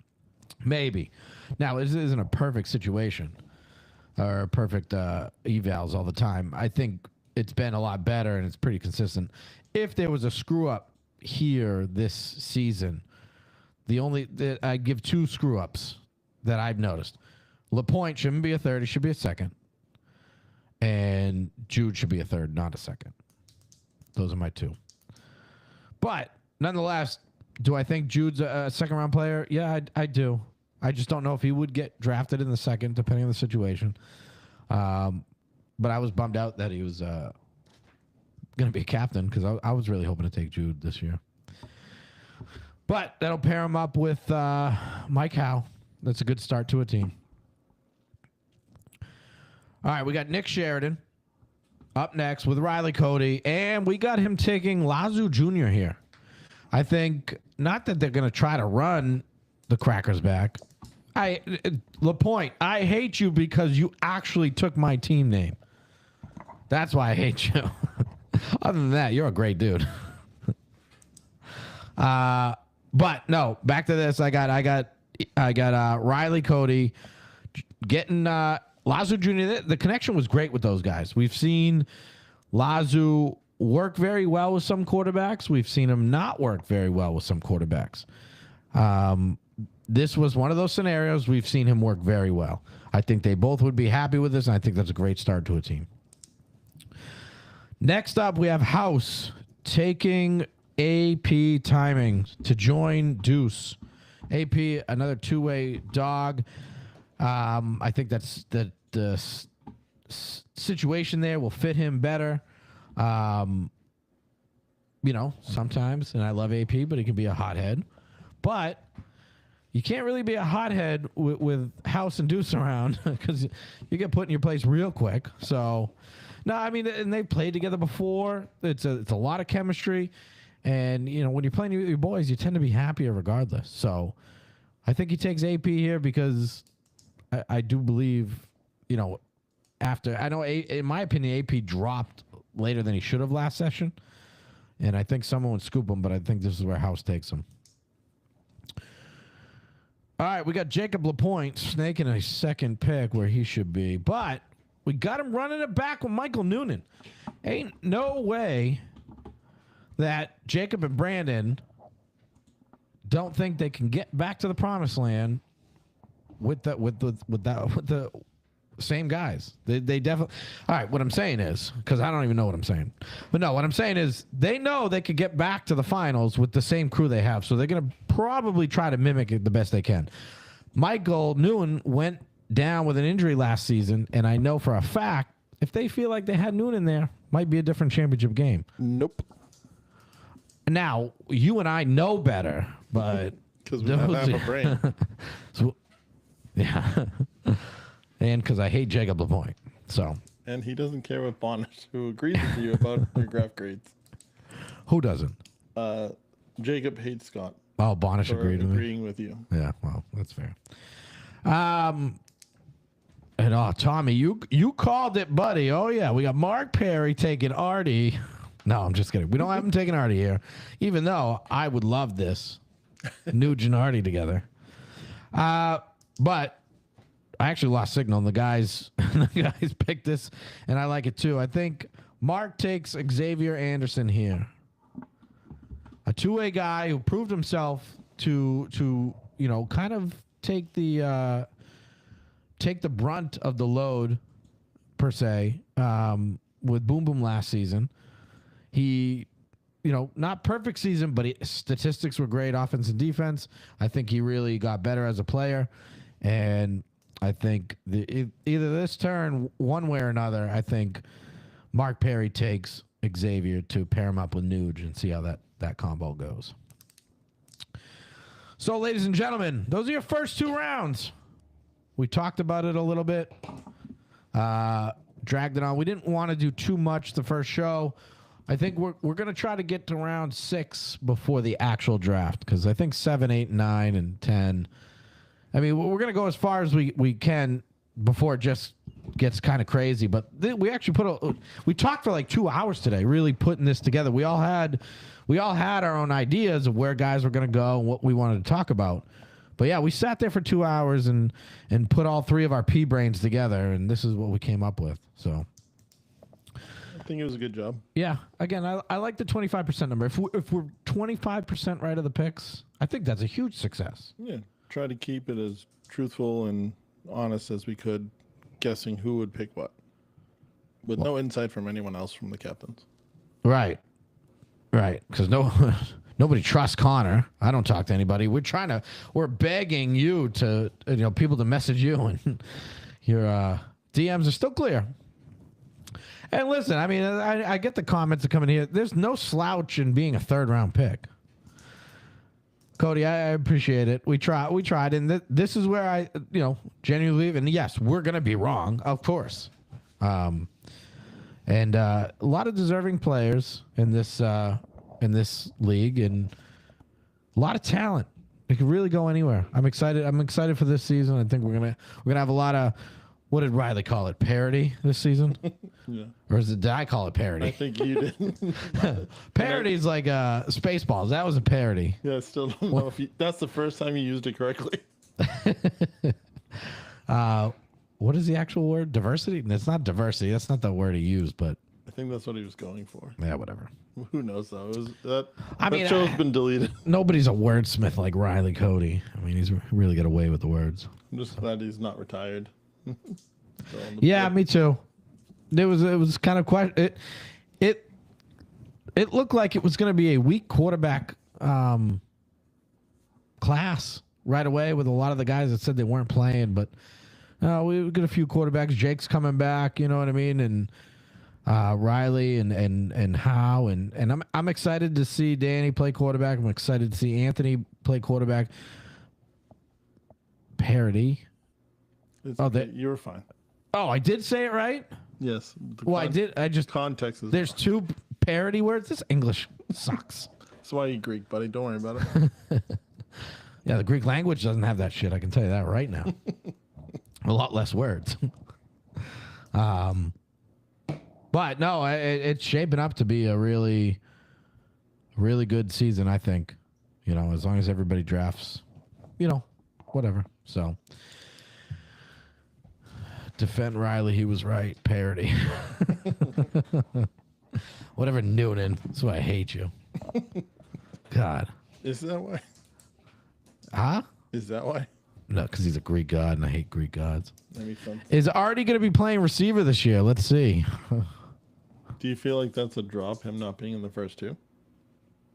Maybe. Now, this isn't a perfect situation or perfect evals all the time. I think it's been a lot better and it's pretty consistent. If there was a screw up here this season, I give 2 screw ups that I've noticed. LaPointe shouldn't be a third; he should be a second. and Jude should be a third, not a second. Those are my two. But nonetheless, do I think Jude's a second-round player? Yeah, I do. I just don't know if he would get drafted in the second, depending on the situation. But I was bummed out that he was going to be a captain because I was really hoping to take Jude this year. But that'll pair him up with Mike Howe. That's a good start to a team. All right, we got Nick Sheridan up next with Riley Cody, and we got him taking Lazu Jr. here. I think not that they're going to try to run the Crackers back. LaPointe, I hate you because you actually took my team name. That's why I hate you. Other than that, you're a great dude. But no, back to this. I got Riley Cody getting Lazu Jr. The connection was great with those guys. We've seen Lazu work very well with some quarterbacks. We've seen him not work very well with some quarterbacks. This was one of those scenarios we've seen him work very well. I think they both would be happy with this, and I think that's a great start to a team. Next up, we have House taking AP Timing to join Deuce. AP, another two-way dog. I think that's the situation there will fit him better. Sometimes, and I love AP, but he can be a hothead. But you can't really be a hothead with House and Deuce around because you get put in your place real quick. So, no, I mean, and they've played together before. It's a lot of chemistry. And, when you're playing with your boys, you tend to be happier regardless. So I think he takes AP here because I do believe, after, I know, in my opinion, AP dropped later than he should have last session. And I think someone would scoop him, but I think this is where House takes him. All right, we got Jacob LaPointe snaking a second pick where he should be. But we got him running it back with Michael Noonan. Ain't no way that Jacob and Brandon don't think they can get back to the promised land with the same guys. They definitely. All right, what I'm saying is, because I don't even know what I'm saying, but no, what I'm saying is they know they could get back to the finals with the same crew they have, so they're gonna probably try to mimic it the best they can. Michael Noonan went down with an injury last season, and I know for a fact if they feel like they had Noonan there, might be a different championship game. Nope. Now you and I know better, but because we don't have a brain. So, yeah. And because I hate Jacob LaPointe. So. And he doesn't care what Bonish, who agrees with you about your graph grades. Who doesn't? Jacob hates Scott. Oh, Bonish agreed with me. Agreeing with you. Yeah, well, that's fair. And Tommy, you called it, buddy. Oh yeah, we got Mark Perry taking Artie. No, I'm just kidding. We don't have him taking Artie here, even though I would love this. Nuge and Artie together. But I actually lost signal. The guys picked this, and I like it too. I think Mark takes Xavier Anderson here. A two-way guy who proved himself to kind of take the brunt of the load, per se, with Boom Boom last season. He, not perfect season, but statistics were great, offense and defense. I think he really got better as a player, and I think either this turn, one way or another, I think Mark Perry takes Xavier to pair him up with Nuge and see how that combo goes. So, ladies and gentlemen, those are your first two rounds. We talked about it a little bit, dragged it on. We didn't want to do too much the first show. I think we're going to try to get to round 6 before the actual draft, because I think 7, 8, 9, and 10. I mean, we're going to go as far as we can before it just gets kind of crazy. But we actually we talked for like 2 hours today, really putting this together. We all had our own ideas of where guys were going to go and what we wanted to talk about. But yeah, we sat there for 2 hours and put all 3 of our pea brains together, and this is what we came up with. So I think it was a good job. yeah, again, I like the 25% number. If we're 25% right of the picks, I think that's a huge success. Yeah, try to keep it as truthful and honest as we could, guessing who would pick what. With no insight from anyone else from the captains. Right. Because nobody trusts Connor. I don't talk to anybody. We're begging you to, people to message you, and your DMs are still clear. And listen, I mean, I get the comments that come in here. There's no slouch in being a 3rd-round pick. Cody, I appreciate it. We tried, and this is where I, genuinely believe. And yes, we're gonna be wrong, of course. And a lot of deserving players in this league, and a lot of talent. It could really go anywhere. I'm excited. I'm excited for this season. I think we're gonna have a lot of, what did Riley call it? Parody this season? Yeah. Or did I call it parody? I think you did. Parody's like Spaceballs. That was a parody. Yeah, I still don't know if that's the first time you used it correctly. What is the actual word? Diversity? It's not diversity. That's not the word he used, but I think that's what he was going for. yeah, whatever. Who knows though? That show's been deleted. Nobody's a wordsmith like Riley Cody. I mean, he's really got away with the words. I'm just glad he's not retired. Yeah, me too. It was kind of quite it looked like it was going to be a weak quarterback class right away with a lot of the guys that said they weren't playing, but we get a few quarterbacks. Jake's coming back, you know what I mean, and Riley and Howe and I'm excited to see Danny play quarterback. I'm excited to see Anthony play quarterback. Parody. You were fine. Oh, I did say it right? Yes. I did. I just context is there's fine. 2 parody words. This English sucks. That's why you Greek, buddy. Don't worry about it. Yeah, the Greek language doesn't have that shit. I can tell you that right now. A lot less words. But no, it's shaping up to be a really, really good season, I think. As long as everybody drafts, whatever. So, defend Riley, he was right. Parody. Whatever, Noonan. That's why I hate you. God. Is that why? Huh? Is that why? No, because he's a Greek god, and I hate Greek gods. That makes sense. Is Artie going to be playing receiver this year? Let's see. Do you feel like that's a drop, him not being in the first 2?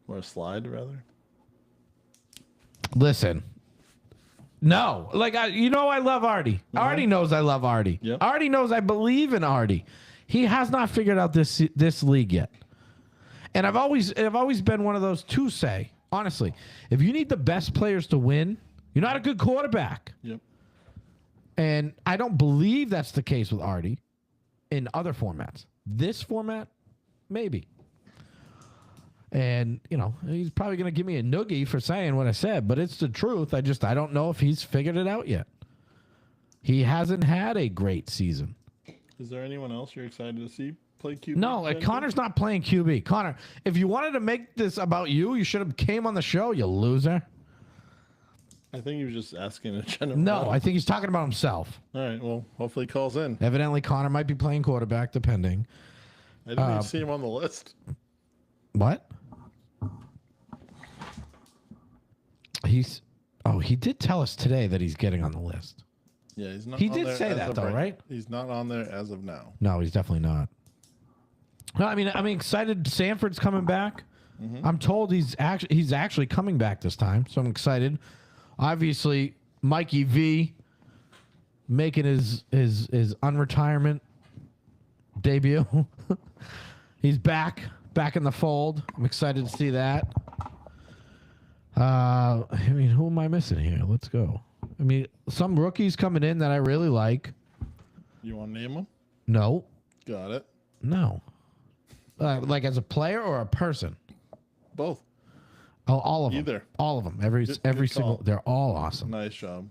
Or a slide, rather? Listen. No. I love Artie. Mm-hmm. Artie knows I love Artie. Yep. Artie knows I believe in Artie. He has not figured out this league yet. And I've always been one of those to say, honestly, if you need the best players to win, you're not a good quarterback. Yep. And I don't believe that's the case with Artie in other formats. This format, maybe. And, he's probably going to give me a noogie for saying what I said, but it's the truth. I don't know if he's figured it out yet. He hasn't had a great season. Is there anyone else you're excited to see play QB? No, Connor's not playing QB. Connor, if you wanted to make this about you should have came on the show, you loser. I think he was just asking a general. No, I think he's talking about himself. All right, well, hopefully he calls in. Evidently, Connor might be playing quarterback, depending. I didn't even see him on the list. What? He did tell us today that he's getting on the list. Yeah, he's not. He on did there say as that of though, right? He's not on there as of now. No, he's definitely not. No, I'm excited. Sanford's coming back. Mm-hmm. I'm told he's actually coming back this time, so I'm excited. Obviously, Mikey V making his unretirement debut. He's back in the fold. I'm excited to see that. Who am I missing here? Let's go. Some rookies coming in that I really like. You want to name them? No. Got it. No. Like as a player or a person? Both. Oh, all of them. Either. All of them. Every single. They're all awesome. Nice job.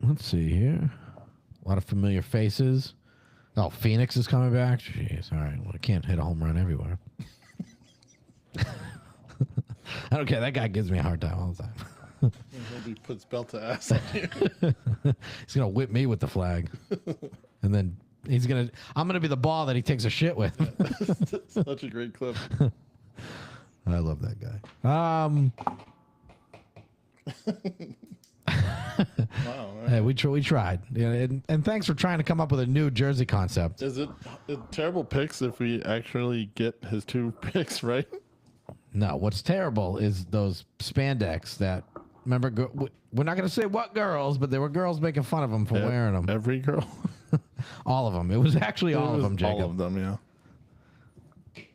Let's see here. A lot of familiar faces. Oh, Phoenix is coming back. Jeez. All right. Well, I can't hit a home run everywhere. I don't care. That guy gives me a hard time all the time. I hope he puts belt to ass on you. He's gonna whip me with the flag, and then I'm gonna be the ball that he takes a shit with. Such a great clip. I love that guy. Wow. Hey, we tried. Yeah, and thanks for trying to come up with a new jersey concept. Is it terrible picks if we actually get his 2 picks right? No, what's terrible is those spandex that, remember, we're not going to say what girls, but there were girls making fun of him for wearing them. Every girl. All of them. It was actually all of them, Jacob. All of them, yeah.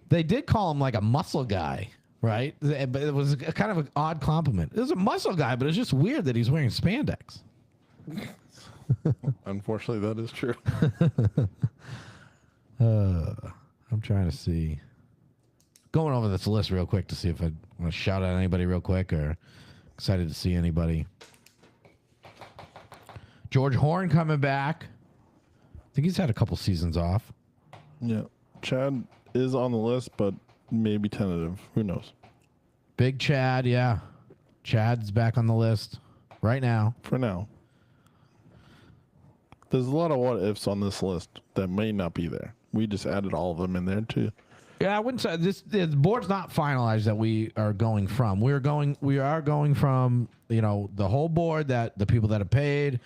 They did call him like a muscle guy, right? But it was a kind of an odd compliment. It was a muscle guy, but it's just weird that he's wearing spandex. Unfortunately, that is true. I'm trying to see. Going over this list real quick to see if I want to shout out anybody real quick or excited to see anybody. George Horn coming back. I think he's had a couple seasons off. Yeah. Chad is on the list, but maybe tentative. Who knows? Big Chad, yeah. Chad's back on the list right now. For now. There's a lot of what ifs on this list that may not be there. We just added all of them in there too. Yeah, I wouldn't say the board's not finalized that we are going from. We are going from, the whole board, that the people that have paid,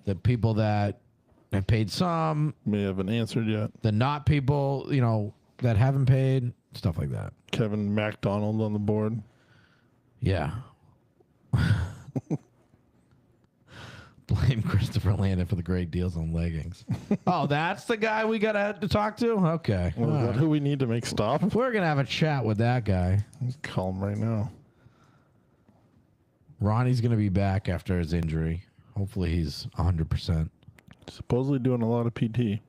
the people that have paid some, May haven't answered yet. the not people, that haven't paid, stuff like that. Kevin MacDonald on the board. Yeah. Blame Christopher Landon for the great deals on leggings. Oh, that's the guy we got to talk to? Okay. Well, is that who we need to make stop? We're going to have a chat with that guy. Let's call him right now. Ronnie's going to be back after his injury. Hopefully he's 100%. Supposedly doing a lot of PT. What do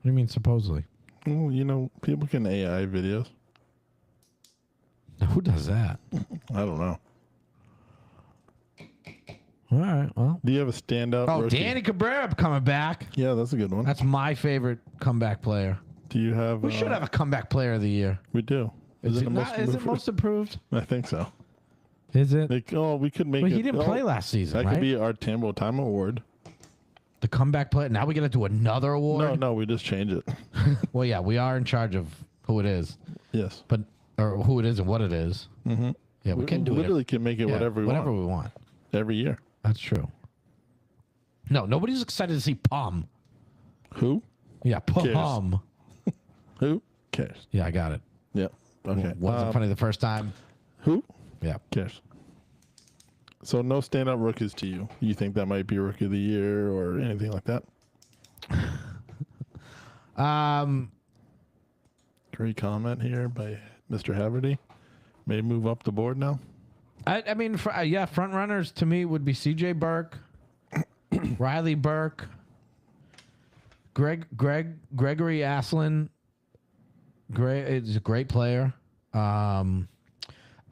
you mean, supposedly? Well, people can AI videos. Who does that? I don't know. All right, well. Do you have a standout rookie? Danny Cabrera coming back. Yeah, that's a good one. That's my favorite comeback player. Do you have... We should have a comeback player of the year. We do. Is it most improved? I think so. Is it? We could make it... Well, he didn't play last season, That right? could be our TamboTime award. The comeback player. Now we got to do another award? No, we just change it. Well, yeah, we are in charge of who it is. Yes. Or who it is and what it is. Mm-hmm. Yeah, we can do literally can make it whatever we want. Every year. That's true. No, nobody's excited to see Pum. Who? Yeah, Pum. Who cares? Yeah, I got it. Yeah. Okay. Wasn't funny the first time? Who Yeah. cares? So no standout rookies to you. You think that might be rookie of the year or anything like that? Great comment here by Mr. Haverty. May move up the board now. I mean, front runners to me would be C.J. Burke, Riley Burke, Gregory Aslin. Is a great player. I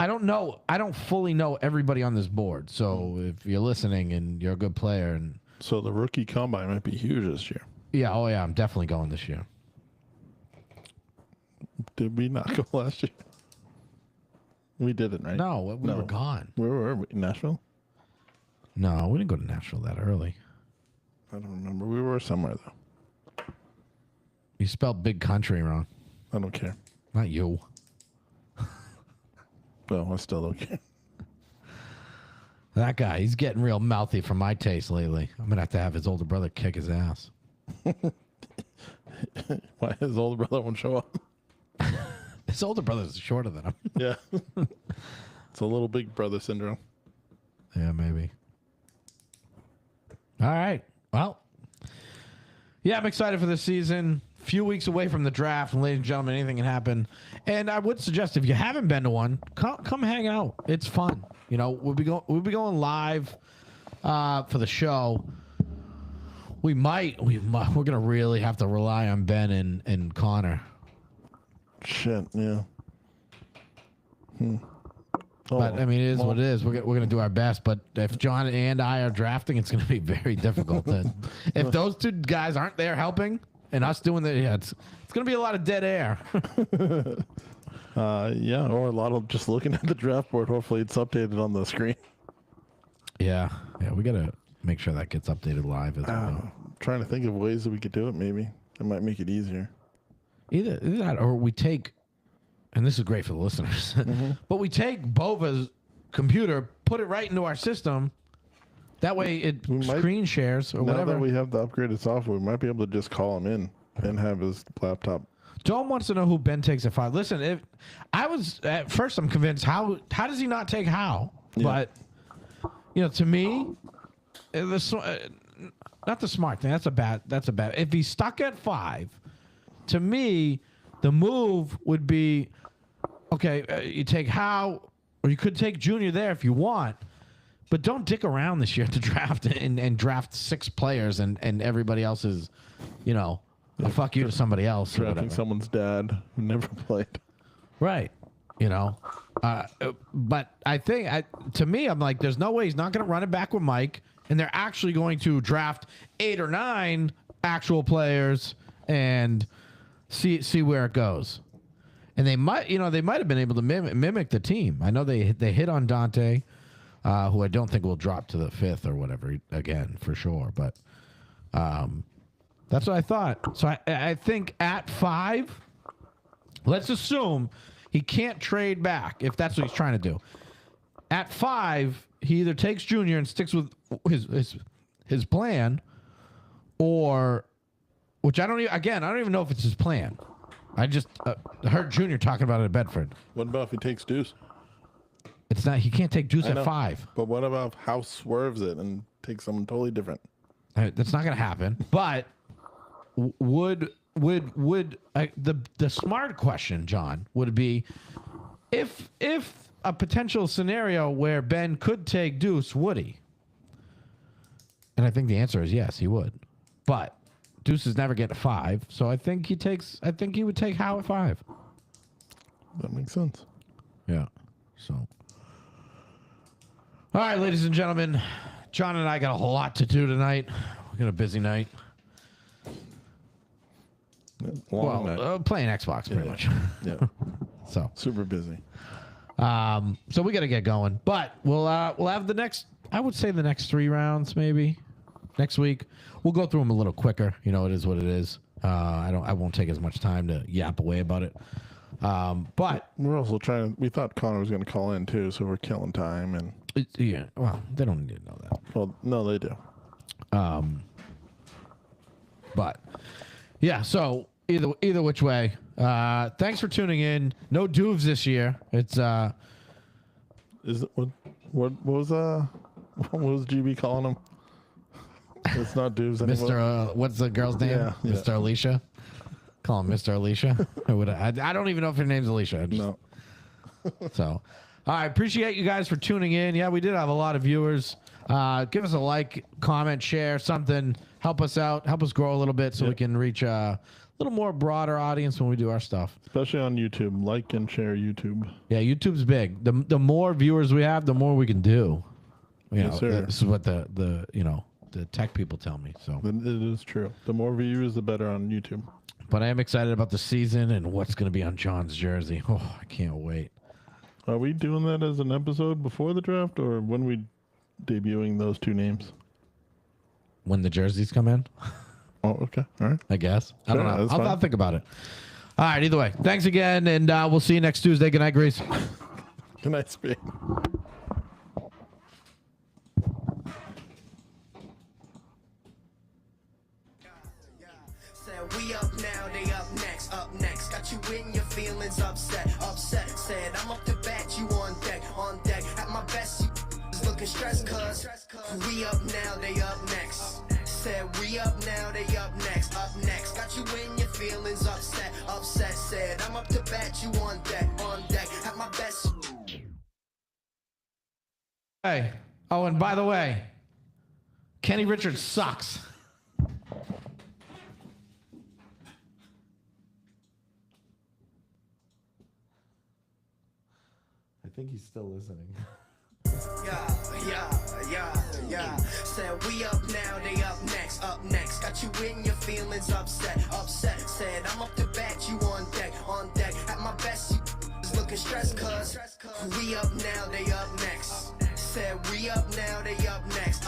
don't know. I don't fully know everybody on this board. So if you're listening and you're a good player, and So the rookie combine might be huge this year. yeah, I'm definitely going this year. Did we not go last year? We didn't, right? No, we were gone. Where were we? Nashville? No, we didn't go to Nashville that early. I don't remember. We were somewhere, though. You spelled big country wrong. I don't care. Not you. Well, I still don't care. That guy, he's getting real mouthy for my taste lately. I'm going to have his older brother kick his ass. Why his older brother won't show up? His older brother's shorter than him. Yeah. It's a little big brother syndrome. Yeah, maybe. All right. Well, yeah, I'm excited for this season. Few weeks away from the draft, and ladies and gentlemen, anything can happen. And I would suggest if you haven't been to one, come hang out. It's fun. We'll be going live for the show. We're gonna really have to rely on Ben and Connor. Shit, yeah. But I mean, it is what it is. We're gonna do our best. But if John and I are drafting, it's gonna be very difficult. If those two guys aren't there helping and us doing it's gonna be a lot of dead air. Yeah, or a lot of just looking at the draft board. Hopefully, it's updated on the screen. Yeah, we gotta make sure that gets updated live as well. Trying to think of ways that we could do it. Maybe it might make it easier. Either that, or we take, and this is great for the listeners, but we take Bova's computer, put it right into our system, That way it We might- screen shares or Now whatever. that we have the upgraded software, we might be able to just call him in and have his laptop. Dome wants to know who Ben takes at 5. Listen, if I was at first, I'm convinced how does he not take Howe? Yeah. But to me, not the smart thing. That's a bad. If he's stuck at 5, to me, the move would be okay. You take Howe, or you could take Junior there if you want, but don't dick around this year to draft and draft 6 players and everybody else is, a fuck you to somebody else. Or Drafting whatever. someone's dad who never played. Right. But I think, to me, I'm like, there's no way he's not going to run it back with Mike, and they're actually going to draft 8 or 9 actual players and see where it goes. And they might have been able to mimic the team. I know they hit on Dante, who I don't think will drop to the 5th or whatever again for sure. But that's what I thought. So I think at 5, let's assume he can't trade back if that's what he's trying to do. At 5, he either takes Junior and sticks with his plan, or which I don't even know if it's his plan. I just heard Junior talking about it at Bedford. What about if he takes Deuce? It's not. He can't take Deuce I at know. the But what about if House swerves it and takes someone totally different? That's not going to happen. But would the smart question, John, would be if a potential scenario where Ben could take Deuce, would he? And I think the answer is yes, he would. But Deuce is never getting a 5, so I think he would take Howe at 5. That makes sense. Yeah. So. All right, ladies and gentlemen, John and I got a whole lot to do tonight. We got a busy night. Long night. Playing Xbox pretty much. Yeah. So. Super busy. So we got to get going, but we'll have the next 3 rounds maybe next week. We'll go through them a little quicker. It is what it is. I won't take as much time to yap away about it. But We're also we thought Connor was going to call in too, so we're killing time. And yeah, well, they don't need to know that. well, no, they do. But yeah, so either which way, thanks for tuning in. No Doovs this year. It's Is it what was GB calling him? It's not Dubes anymore. Mr. What's the girl's name? Yeah, yeah. Mr. Alicia. Call him Mr. Alicia. I don't even know if her name's Alicia. No. So, I appreciate you guys for tuning in. Yeah, we did have a lot of viewers. Give us a like, comment, share, something. Help us out. Help us grow a little bit so we can reach a little more broader audience when we do our stuff. Especially on YouTube. Like and share YouTube. Yeah, YouTube's big. The more viewers we have, the more we can do. Yes, sir. This is what the tech people tell me. So, It is true. The more views, the better on YouTube. but I am excited about the season and what's going to be on John's jersey. Oh, I can't wait. Are we doing that as an episode before the draft, or when we debuting those 2 names? When the jerseys come in, Oh, okay. All right. I guess. I don't Sure, know. that's I'll fine. think about it. All right. Either way, thanks again, and we'll see you next Tuesday. Good night, Grease. Good night, Speak. Said we up now, they up next, up next. Got you in your feelings upset. Said I'm up to bat, you on deck. At my best, you is looking stressed, cuz we up now, they up next. Said we up now, they up next. Got you in your feelings upset. Said I'm up to bat, you on deck. At my best. Hey. Oh, and by the way, Kenny Richards sucks. I think he's still listening. Yeah. Said we up now, they up next. Got you in your feelings upset. Said I'm up to bat, you on deck. At my best, you is looking stressed, cuz we up now, they up next. Said we up now, they up next.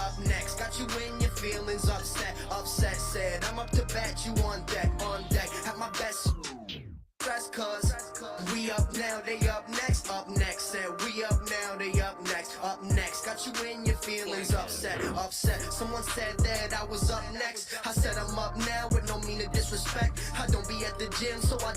Got you in your feelings upset. Said I'm up to bat, you on deck. At my best, stress, cuz we up now, they up next. Said we up now, they up next. Got you in your feelings upset. upset. Someone said that I was up next. I said I'm up now with no mean of disrespect. I don't be at the gym, so I